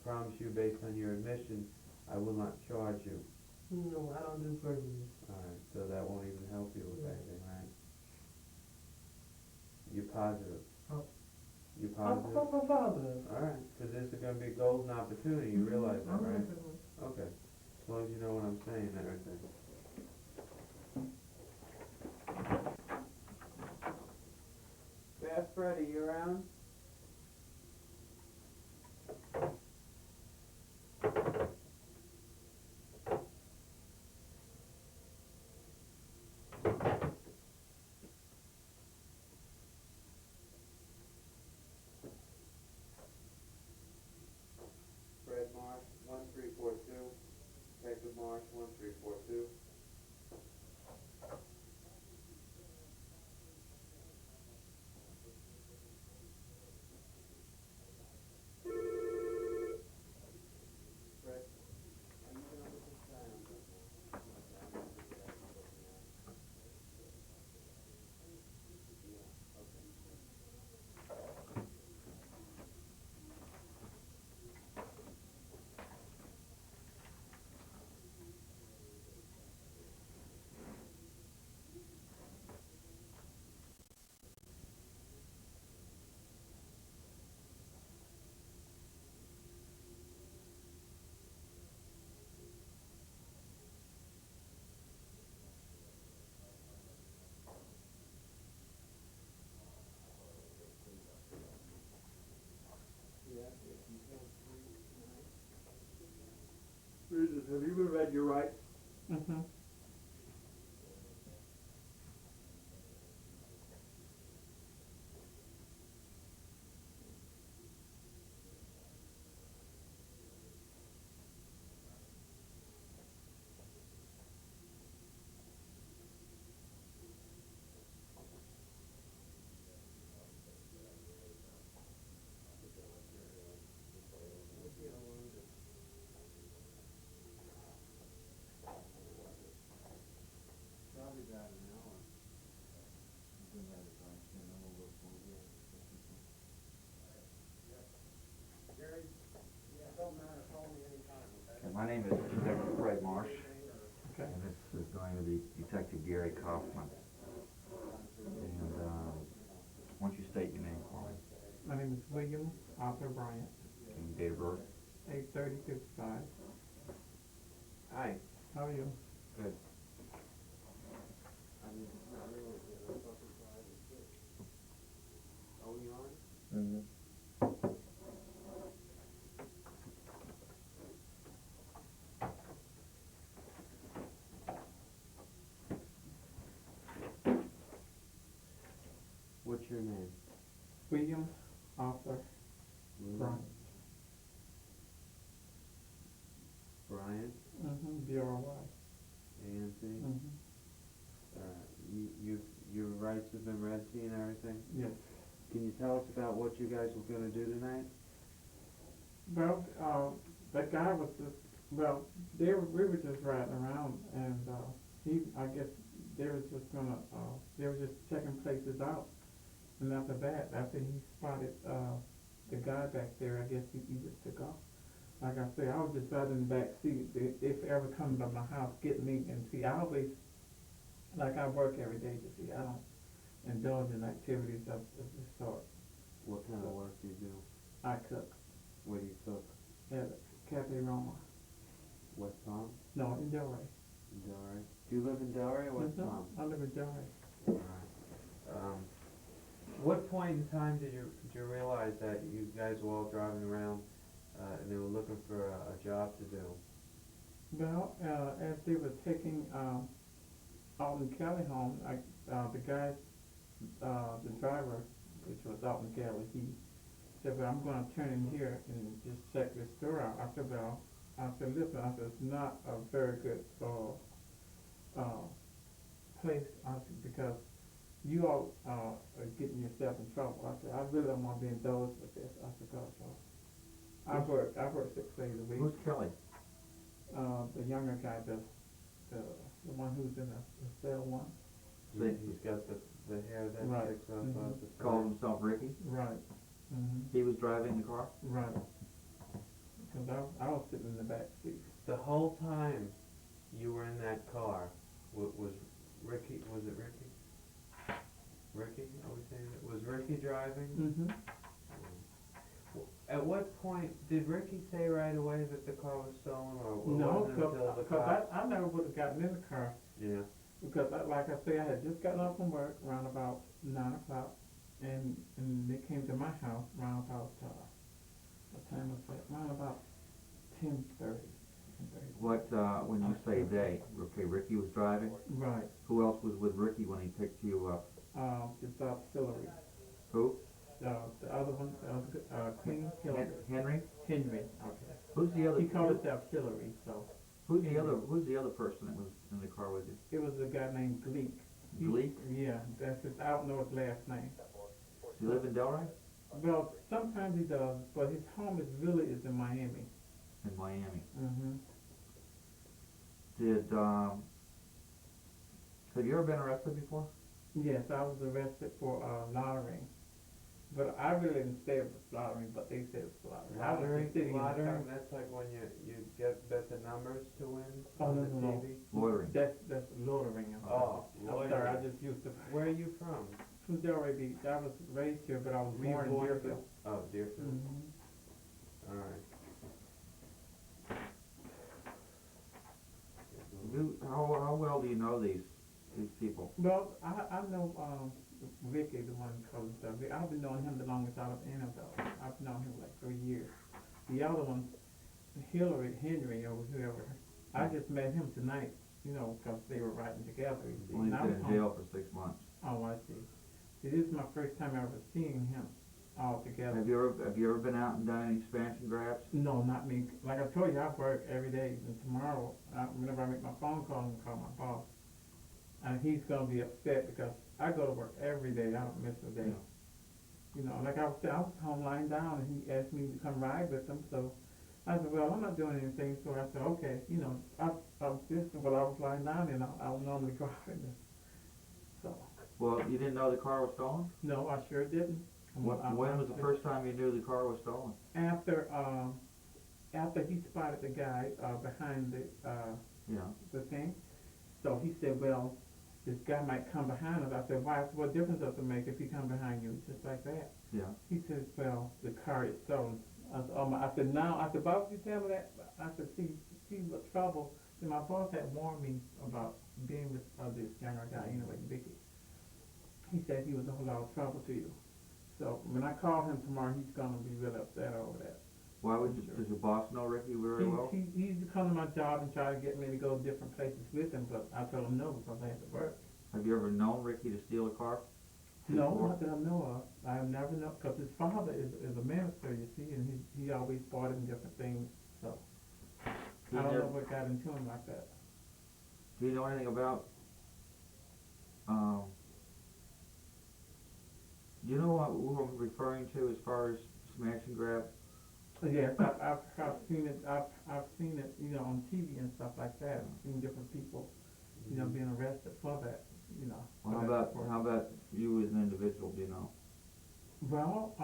promise you, based on your admission, I will not charge you. No, I don't do burglaries. All right, so that won't even help you with anything, right? You're positive. Oh. You're positive? I'm positive. All right, because this is going to be a golden opportunity. You realize that, right? Okay. As long as you know what I'm saying and everything. Yeah, Freddie, you around? Fred Marsh, 1342. Detective Marsh, 1342. Have you ever read your rights? Mm-hmm. My name is Detective Fred Marsh, Okay. and this is going to be Detective Gary Kaufman. And why don't you state your name for me? My name is William Arthur Bryant. And date of birth? 8/30/55. Hi. How are you? Good. Are we on? Mm-hmm. What's your name? William Arthur Bryant. Brian? Mm-hmm. B-R-Y. A-N-C? Mm-hmm. Your rights have been read to you and everything? Yes. Can you tell us about what you guys were going to do tonight? Well, that guy was just, well, we were just riding around, and I guess they were just gonna, they were just checking places out. And after that, after he spotted the guy back there, I guess he just took off. like I say, I was just right in the back seat. If ever coming by my house, get me, and see, I always, like I work every day, you see, I don't indulge in activities of this sort. What kind of work do you do? I cook Where do you cook? at Cafe Roma. West Palm? No, in Delray. Delray. Do you live in Delray or West Palm? I live in Delray. Alright. What point in time did you realize that you guys were all driving around and they were looking for a job to do? Well, as they were taking Alton Kelly home, the guy, the driver, which was Alton Kelly, he said, well, I'm going to turn in here and just check this store out. I said, well, listen, I said, it's not a very good place, I said, because you all are getting yourself in trouble. I said, I really don't want to be indulged with this. I said, because I work 6 days a week. Who's Kelly? The younger guy, the one who's in the cell one. He's got the hair that sticks up out the side. Called himself Ricky? Right. He was driving the car? Right. Because I was sitting in the back seat. The whole time you were in that car, was Ricky, was it Ricky? Ricky, are we saying it? Was Ricky driving? At what point, did Ricky say right away that the car was stolen, or No, wasn't it until the because I never would have gotten in the car. Yeah. Because, like I say, I had just gotten up from work around about 9 o'clock, and they came to my house around about, what time was that? Around about 10:30. What, when you say they, okay, Ricky was driving? Right. Who else was with Ricky when he picked you up? It's Hillary. Who? The other one, Queen Hillary. Henry? Henry, okay. Who's the other? He called himself Hillary, so. Who's the other person that was in the car with you? It was a guy named Gleek. Gleek? Yeah, that's his, I don't know his last name. Does he live in Delray? Well, sometimes he does, but his home is in Miami. In Miami. Mm-hmm. Have you ever been arrested before? Yes, I was arrested for lottering. But I really didn't say it was lottering, but they said it was lottering. Lottering, that's like when you bet the numbers to win on the TV? Loitering. That's loitering. Oh, I'm sorry, I just used to. Where are you from? From Delray Beach. I was raised here, but I was born in Deerfield. Oh, Deerfield. Mm-hmm. All right. How well do you know these people? Well, I know Ricky, the one who calls himself Ricky. I've been knowing him the longest out of any of those. I've known him like 3 years. The other one, Henry, or whoever, I just met him tonight, because they were riding together. You see. Well, he's been in jail for 6 months. Oh, I see. See, this is my first time ever seeing him all together. Have you ever been out and done any expansion grabs? No, not me. Like I told you, I work every day, and tomorrow, whenever I make my phone call, I'm gonna call my boss. And he's gonna be upset because I go to work every day. I don't miss a day. Like I was saying, I was home lying down, and he asked me to come ride with him. So I said, well, I'm not doing anything. So I said, okay, I was just while I was lying down, and I would normally go out in this. So. Well, you didn't know the car was stolen? No, I sure didn't. When was the first time you knew the car was stolen? After he spotted the guy behind the thing. So he said, well, this guy might come behind us. I said, why? What difference does it make if he come behind you? Just like that. Yeah. He said, well, the car is stolen. I said, boss, you tell me that? I said, see what trouble. See, my boss had warned me about being with this younger guy, Vicky. He said he was a whole lot of trouble to you. So when I call him tomorrow, he's gonna be really upset over that. Why would you? Does your boss know Ricky very well? He used to come to my job and try to get me to go to different places with him, but I told him no because I had to work. Have you ever known Ricky to steal a car? No, not that I know of. I have never known, because his father is a minister, you see, and he always bought him different things. So I don't know what got into him like that. Do you know anything about? Do you know what we're referring to as far as smash and grab? Yes, I've seen it. I've seen it, on TV and stuff like that. I've seen different people, being arrested for that. Well, how about you as an individual? Do you know? Well,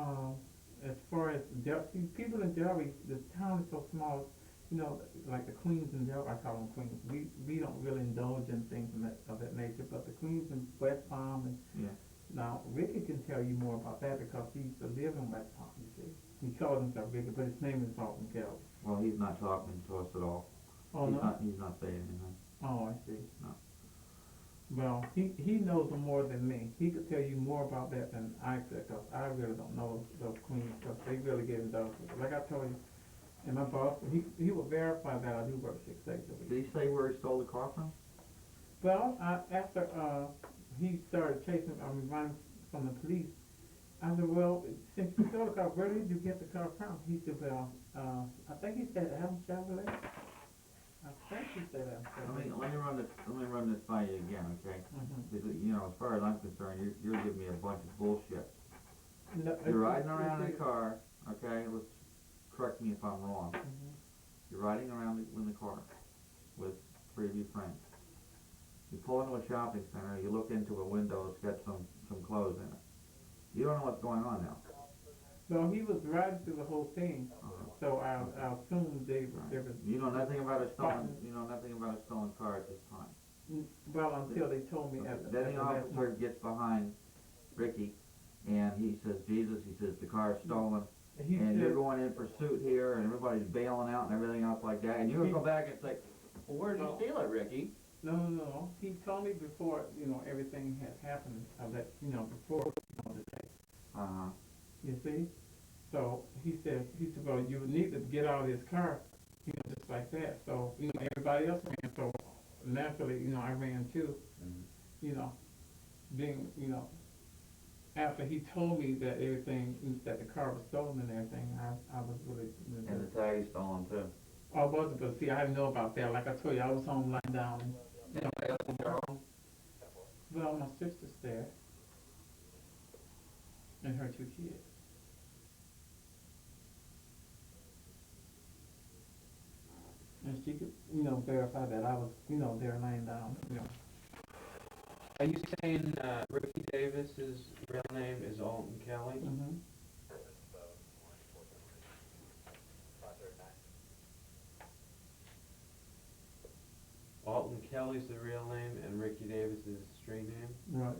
as far as see, people in Delray, the town is so small. You know, like the queens in Delray, I call them queens. We don't really indulge in things of that nature. But the queens in West Palm and now Ricky can tell you more about that because he used to live in West Palm. You see, he calls himself Ricky, but his name is Alton Kelly. Well, he's not talking to us at all. Oh, He's not saying anything. Oh, I see. No. Well, he knows more than me. He could tell you more about that than I could, because I really don't know those queens, because they really get indulged. Like I told you, and my boss, he will verify that I do work 6 days a week. Did he say where he stole the car from? Well, after he started running from the police, I said, well, since you stole the car, where did you get the car from? He said, well, I think he said Adam Chevrolet. I think he said Adam Chevrolet. Let me run this by you again, okay? Because, you know, as far as I'm concerned, you're giving me a bunch of bullshit. No, you're riding around in a car, okay? Let's correct me if I'm wrong. You're riding around in the car with 3 of your friends. You pull into a shopping center, you look into a window, it's got some clothes in it. You don't know what's going on now. No, he was riding through the whole thing, so I assumed they were. You know nothing about a stolen car at this time. Well, until they told me. Then the officer gets behind Ricky, and he says, Jesus, he says, the car is stolen. And you're going in pursuit here, and everybody's bailing out and everything else like that. And you go back and say, well, where did you steal it, Ricky? No. He told me before, everything had happened, that, before, the day. You see? So he said, well, you would need to get out of this car, just like that. So, everybody else ran, so naturally, I ran too. Being, after he told me that that the car was stolen and everything, I was really. And the tag's stolen too. Oh, it wasn't, but see, I didn't know about that. Like I told you, I was home lying down. Well, my sister's there, and her 2 kids. And she could, verify that I was, there laying down, Are you saying Ricky Davis's real name is Alton Kelly? Alton Kelly's the real name, and Ricky Davis is the street name? Right.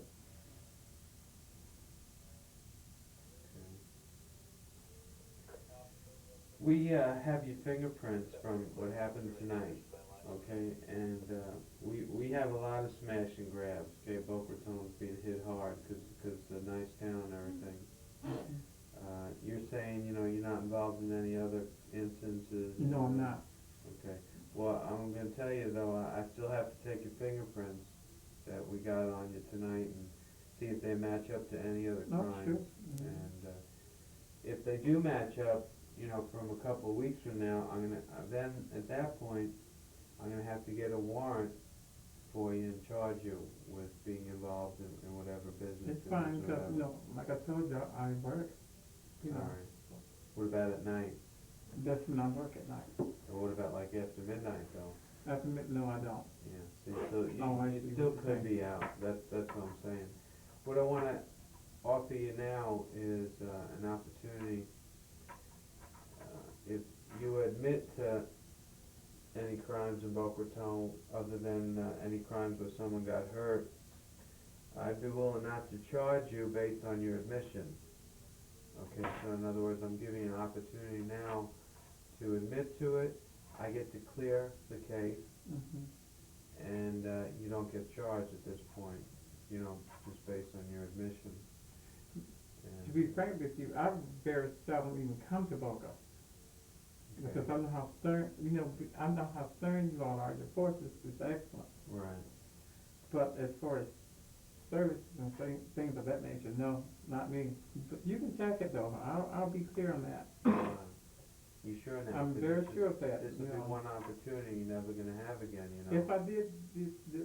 We have your fingerprints from what happened tonight, okay? And we have a lot of smash and grabs, okay? Boca Raton's being hit hard because the nice town and everything. You're saying, you're not involved in any other instances? No, I'm not. Okay. Well, I'm going to tell you, though, I still have to take your fingerprints that we got on you tonight and see if they match up to any other crimes. Sure. And if they do match up, from a couple of weeks from now, then at that point, I'm gonna have to get a warrant for you and charge you with being involved in whatever business. It's fine, because, like I told you, I work. All right. What about at night? That's when I work at night. Or what about like after midnight, though? After midnight, no, I don't. Yeah. See, so you still could be out. That's what I'm saying. What I want to offer you now is an opportunity. If you admit to any crimes in Boca Raton other than any crimes where someone got hurt, I'd be willing not to charge you based on your admission. Okay, so in other words, I'm giving you an opportunity now to admit to it. I get to clear the case, and you don't get charged at this point, just based on your admission. To be frank with you, I very seldom even come to Boca. Because I know how stern, I know how stern you all are. Your force is excellent. Right. But as far as services and things of that nature, no, not me. But you can check it though. I'll be clear on that. You sure now? I'm very sure of that. This will be one opportunity you're never going to have again, If I did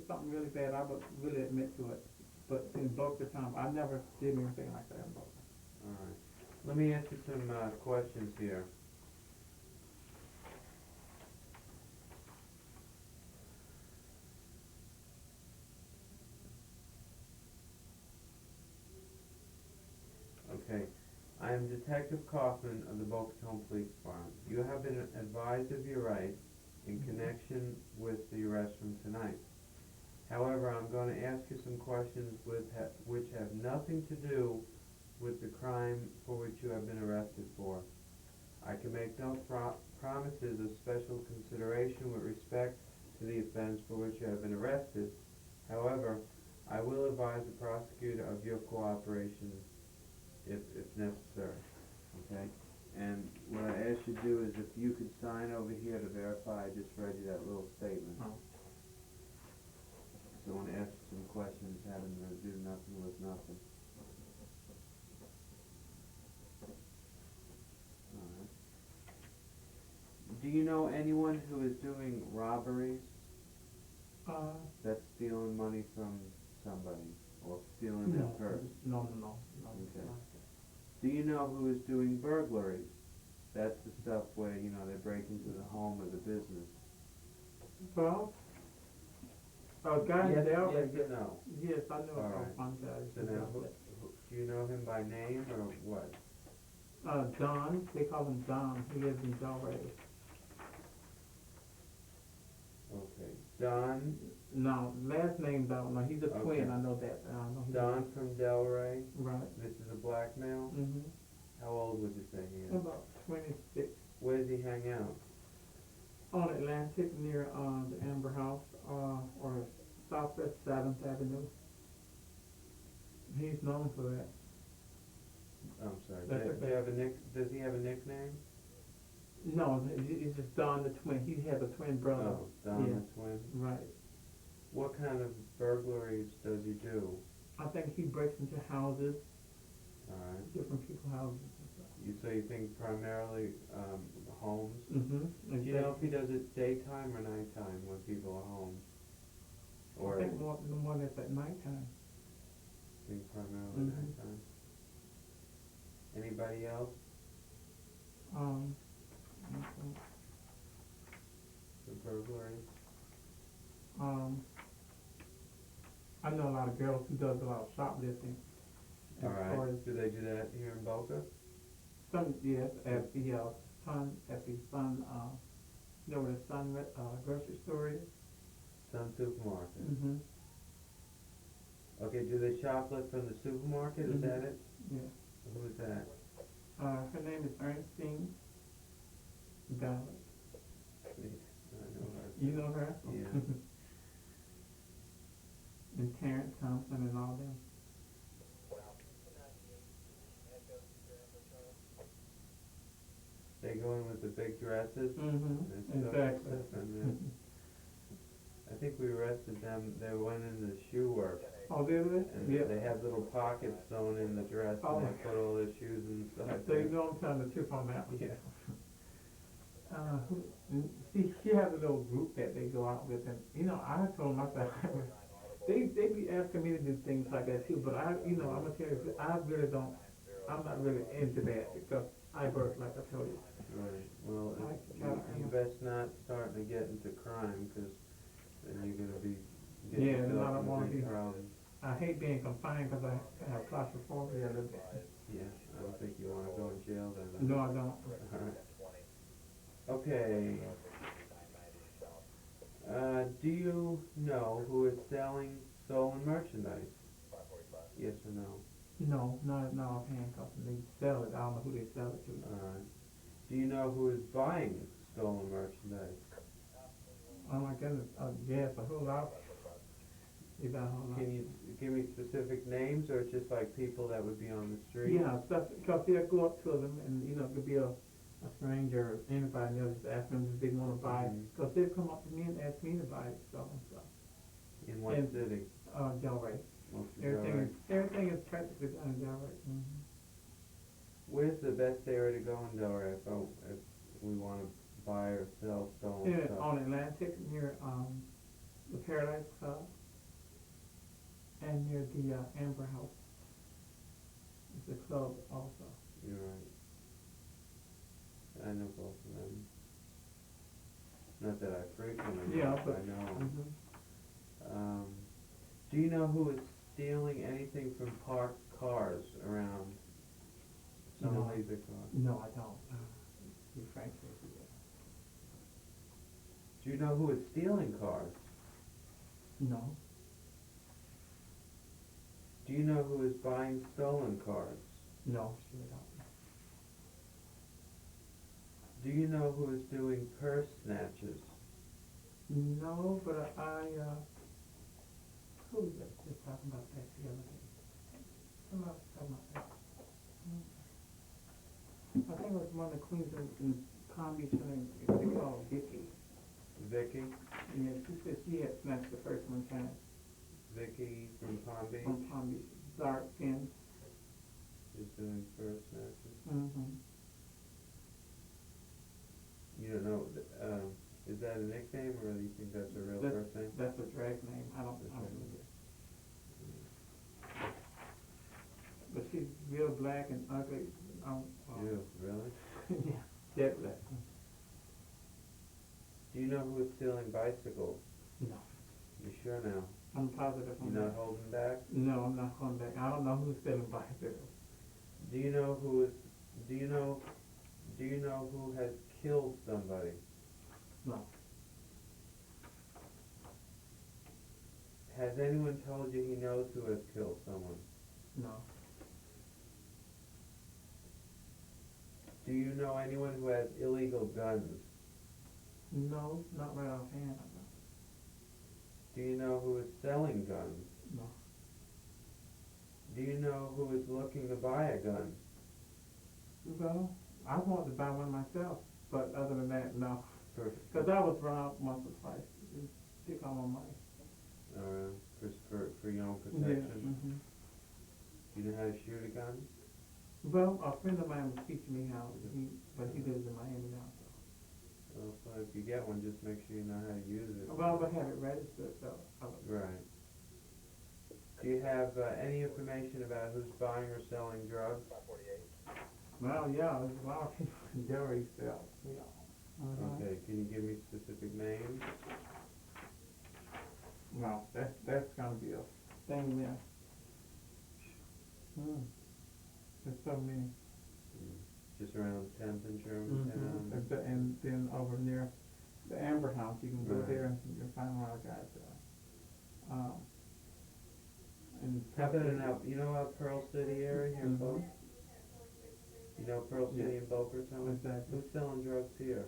something really bad, I would really admit to it. But in Boca Raton, I never did anything like that in Boca. All right. Let me ask you some questions here. Okay, I I am Detective Kaufman of the Boca Raton Police Department. You have been advised of your rights in connection with the arrest from tonight. However, I'm going to ask you some questions which have nothing to do with the crime for which you have been arrested for. I can make no promises of special consideration with respect to the offense for which you have been arrested. However, I will advise the prosecutor of your cooperation if necessary. Okay? And what I ask you to do is if you could sign over here to verify I just read you that little statement. Oh. So I want to ask you some questions having to do nothing with nothing. Alright. Do you know anyone who is doing robberies? That's stealing money from somebody or stealing their purse? No. Okay. Do you know who is doing burglaries? That's the stuff where, you know, they break into the home or the business. Well, a guy Yes, in Delray. yes or no? Yes, I know Alright. one guy. So now, do you know him by name or what? Don, they call him Don. He lives in Delray. Okay. Don? No, last name Don. No, he's a twin. I know that. Don from Delray? Right. This is a black male? Mm-hmm. How old would you say he is? About 26. Where does he hang out? On Atlantic near the Amber House or Southwest 7th Avenue. He's known for that. I'm sorry. That's okay. Does he have a nickname? No, it's just Don the twin. He has a twin brother. Oh, Don the twin? Right. What kind of burglaries does he do? I think he breaks into houses. Alright. Different people's houses and stuff. So you think primarily homes? Mm-hmm. Do you know if he does it daytime or nighttime when people are home? Or I think more that's at nighttime. I think primarily nighttime. Anybody else? The burglaries? I know a lot of girls who does a lot of shoplifting. Alright. Do they do that here in Boca? Some, yes, at the Sun, you know where the Sun grocery store is? Sun Supermarket. Mm-hmm. Okay, do they shoplift from the supermarket? Is that it? Yeah. Who is that? Her name is Ernestine Ballard. I know her. You know her? Yeah. And Terrence Thompson and all them. They go in with the big dresses? Mm-hmm. Exactly. I think we arrested them. They went in the shoe work. Oh, did they? And they have little pockets sewn in the dress, and they put all their shoes inside. So you know I'm telling the truth on that one. Yeah. See, she has a little group that they go out with, and you know, I told myself they be asking me to do things like that too, but I'm gonna tell you, I'm not really into that because I work like I told you. Right. Well, you best not starting to get into crime, because then you're gonna be getting yourself in a big problem. I hate being confined because I have claustrophobia a little bit. Yeah, I don't think you want to go in jail then. No, I don't. All right. Okay. Do you know who is selling stolen merchandise? Yes or no? No, not offhand, because they sell it. I don't know who they sell it to. Alright. Do you know who is buying stolen merchandise? Oh my goodness, yes, a whole lot. Can you give me specific names, or just like people that would be on the street? Yeah, because they'll go up to them, and it could be a stranger or anybody, and they'll just ask them if they want to buy it. Because they'll come up to me and ask me to buy it, so. In what city? Delray. Everything is practically done in Delray. Mm-hmm. Where's the best area to go in Delray if we want to buy or sell stolen stuff? On Atlantic, near the Paradise Club, and near the Amber House. It's a club also. You're right. I know both of them. Not that I frequent them, but I know them. Mm-hmm. Do you know who is stealing anything from parked cars around Some No, of these are cars. No, I don't. Be frank with you. Do you know who is stealing cars? No. Do you know who is buying stolen cars? No, sure don't. Do you know who is doing purse snatches? No, but who was that just talking about that the other day? Somebody was talking about that. I think it was one of the queens in Palm Beach, and they called Vicky. Vicky? Yeah, she said she had snatched the first one time. Vicky from Palm Beach? From Palm Beach. Dark skin. She's doing purse snatches? Mm-hmm. You don't know, is that a nickname, or do you think that's a real first name? That's a drag name. I don't know. But she's real black and ugly. You, really? Yeah, jet black. Do you know who is stealing bicycles? No. You sure now? I'm positive on You're that. not holding back? No, I'm not holding back. I don't know who's selling bicycles. Do you know who has killed somebody? No. Has anyone told you he knows who has killed someone? No. Do you know anyone who has illegal guns? No, not right offhand. Do you know who is selling guns? No. Do you know who is looking to buy a gun? Well, I wanted to buy one myself, but other than that, no. Perfect. Because I was robbed once or twice. It took all my money. For your own protection? Yeah. Mm-hmm. You know how to shoot a gun? Well, a friend of mine was teaching me how, but he lives in Miami now. Well, so if you get one, just make sure you know how to use it. Well, I have it registered, so. Right. Do you have any information about who's buying or selling drugs? Well, yeah, there's a lot of people in Delray sell. Yeah. Okay, can you give me specific names? Well, that's gonna be a thing there. There's so many. Just around 10th and Germantown? And then over near the Amber House, you can go there and you'll find a lot of guys there. And How about you know about Pearl City area here in Boca? You know Pearl City in Boca Raton? Exactly. Who's selling drugs here?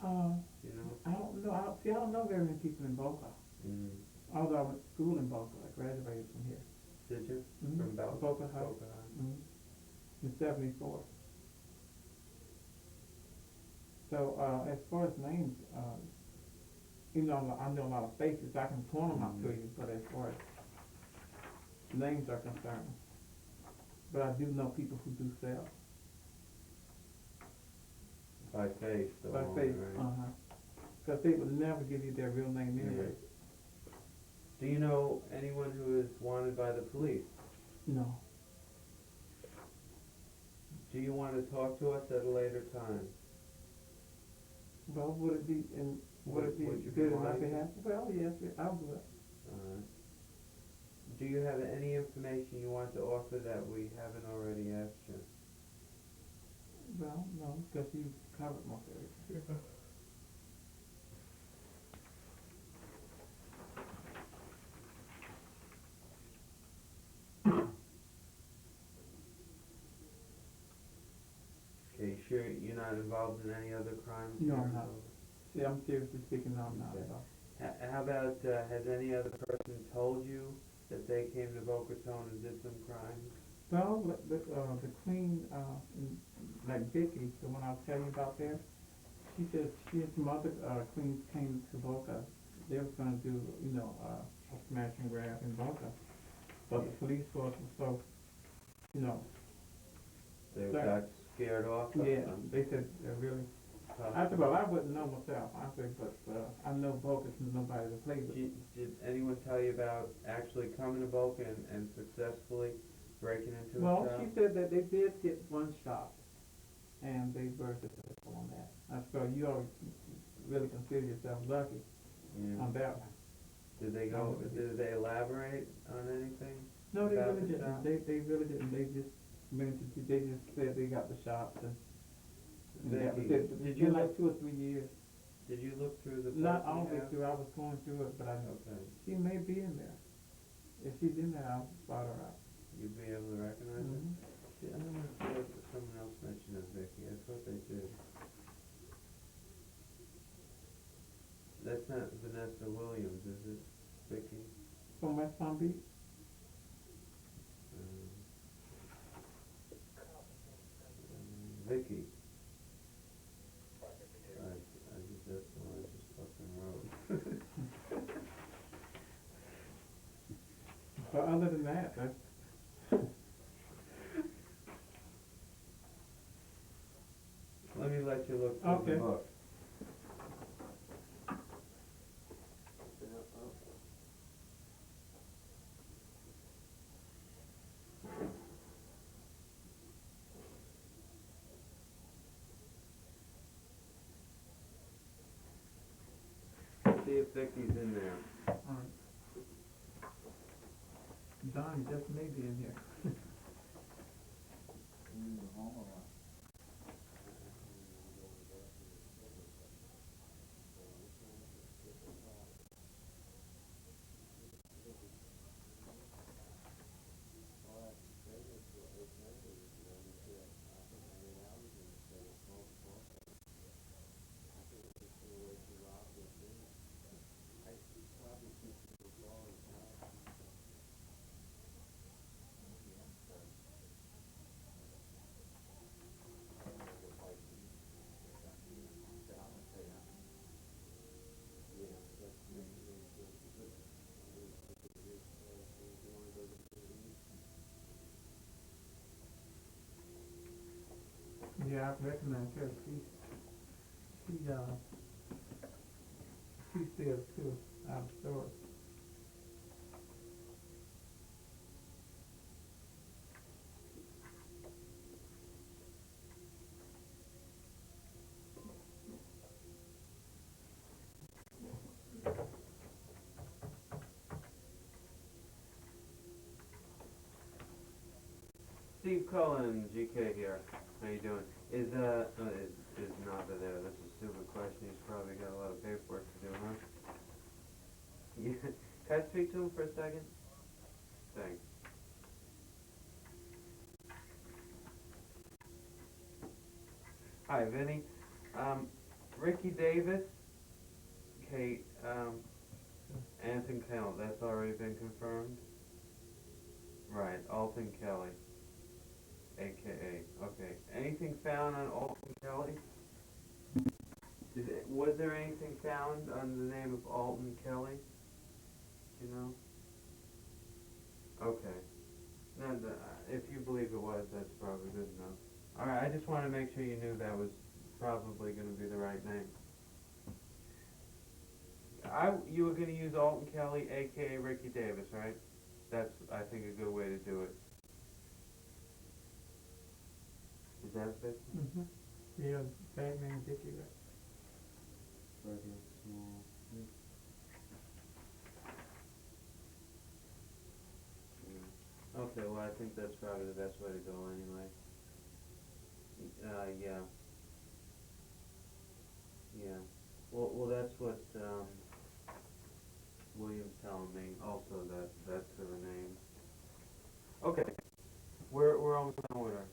You know? I don't know. I don't know very many people in Boca. Although I went to school in Boca, I graduated from here. Did you? From Boca? Boca High. In '74. So as far as names, I know a lot of faces. I can point them out to you, but as far as names are concerned, but I do know people who do sell. By face, though. By face, because they would never give you their real name anyway. Do you know anyone who is wanted by the police? No. Do you want to talk to us at a later time? Well, would it be good enough to have? Well, yes, I would. Do you have any information you want to offer that we haven't already asked you? Well, no, because you covered most of it. Okay, sure you're not involved in any other crimes? No, here? I'm not. See, I'm seriously speaking, no, I'm not at all. How about, has any other person told you that they came to Boca Raton and did some crimes? Well, the queen, like Vicky, the one I'll tell you about there, she said she and some other queens came to Boca. They was going to do, a smash and grab in Boca. But the police force was so, They got scared off? Yeah, they said they're really. I said, well, I wouldn't know myself. I said, but I know Boca's nobody to play with. Did anyone tell you about actually coming to Boca and successfully breaking into a shop? Well, she said that they did get one shop, and they were successful on that. So you all really consider yourself lucky on that one. Did they elaborate on anything? No, they about really the didn't. shop? They really didn't. They just They just said they got the shots and Vicky, did you like 2 or 3 years? Did you look through the? Not book all we the way have? through. I was going through it, but Okay. she may be in there. If she's in there, I'll spot her out. You'd be able to recognize it? See, I don't know if someone else mentioned it, Vicky. I thought they did. That's not Vanessa Williams, is it, Vicky? From West Palm Beach? Vicky. I just, that's the one I just fucking wrote. But other than that, Let me let you look through Okay. the book. See if Vicky's in there. Don just may be in here. Yeah, I recognize her. She's there too, out of store. Steve Cullen, GK here. How you doing? Is Nava there? That's a stupid question. He's probably got a lot of paperwork to do, huh? Yeah. Can I speak to him for a second? Thanks. Hi, Vinny. Ricky Davis. Okay, Anton Kell. That's already been confirmed? Right, Alton Kelly. AKA. Okay. Anything found on Alton Kelly? Was there anything found on the name of Alton Kelly? Do you know? Okay. No, if you believe it was, that's probably good enough. Alright, I just want to make sure you knew that was probably going to be the right name. You were going to use Alton Kelly, AKA Ricky Davis, right? That's, I think, a good way to do it. Is that it? Mm-hmm. Yeah, bad name Dickie, right? Regular, small. Yeah. Okay, well, I think that's probably the best way to go anyway. Yeah. Yeah. Well, that's what, William's telling me, also, that's her name. Okay. We're almost done with her.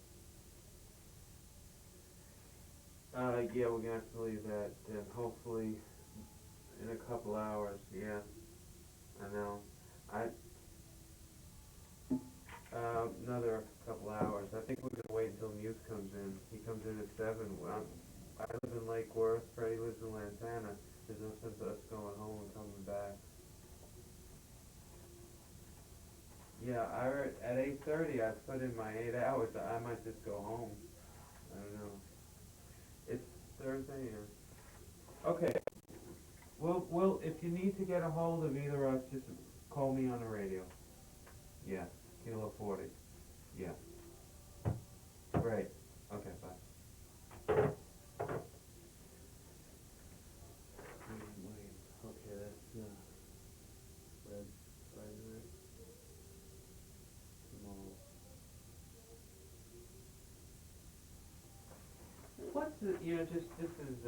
Yeah, we're gonna have to leave that, hopefully, in a couple hours, yeah. I know. Another couple hours. I think we're gonna wait until Muse comes in. He comes in at 7. Well, I live in Lake Worth, Freddie lives in Lantana. There's no sense of us going home and coming back. Yeah, at 8:30 I put in my 8 hours. I might just go home. I don't know. It's Thursday, yeah. Okay. Well, if you need to get a hold of either of us, just call me on the radio. Yeah, Kilo 40. Yeah. Great. Okay, bye. Okay, that's, red, Small. what's the, you know, just this is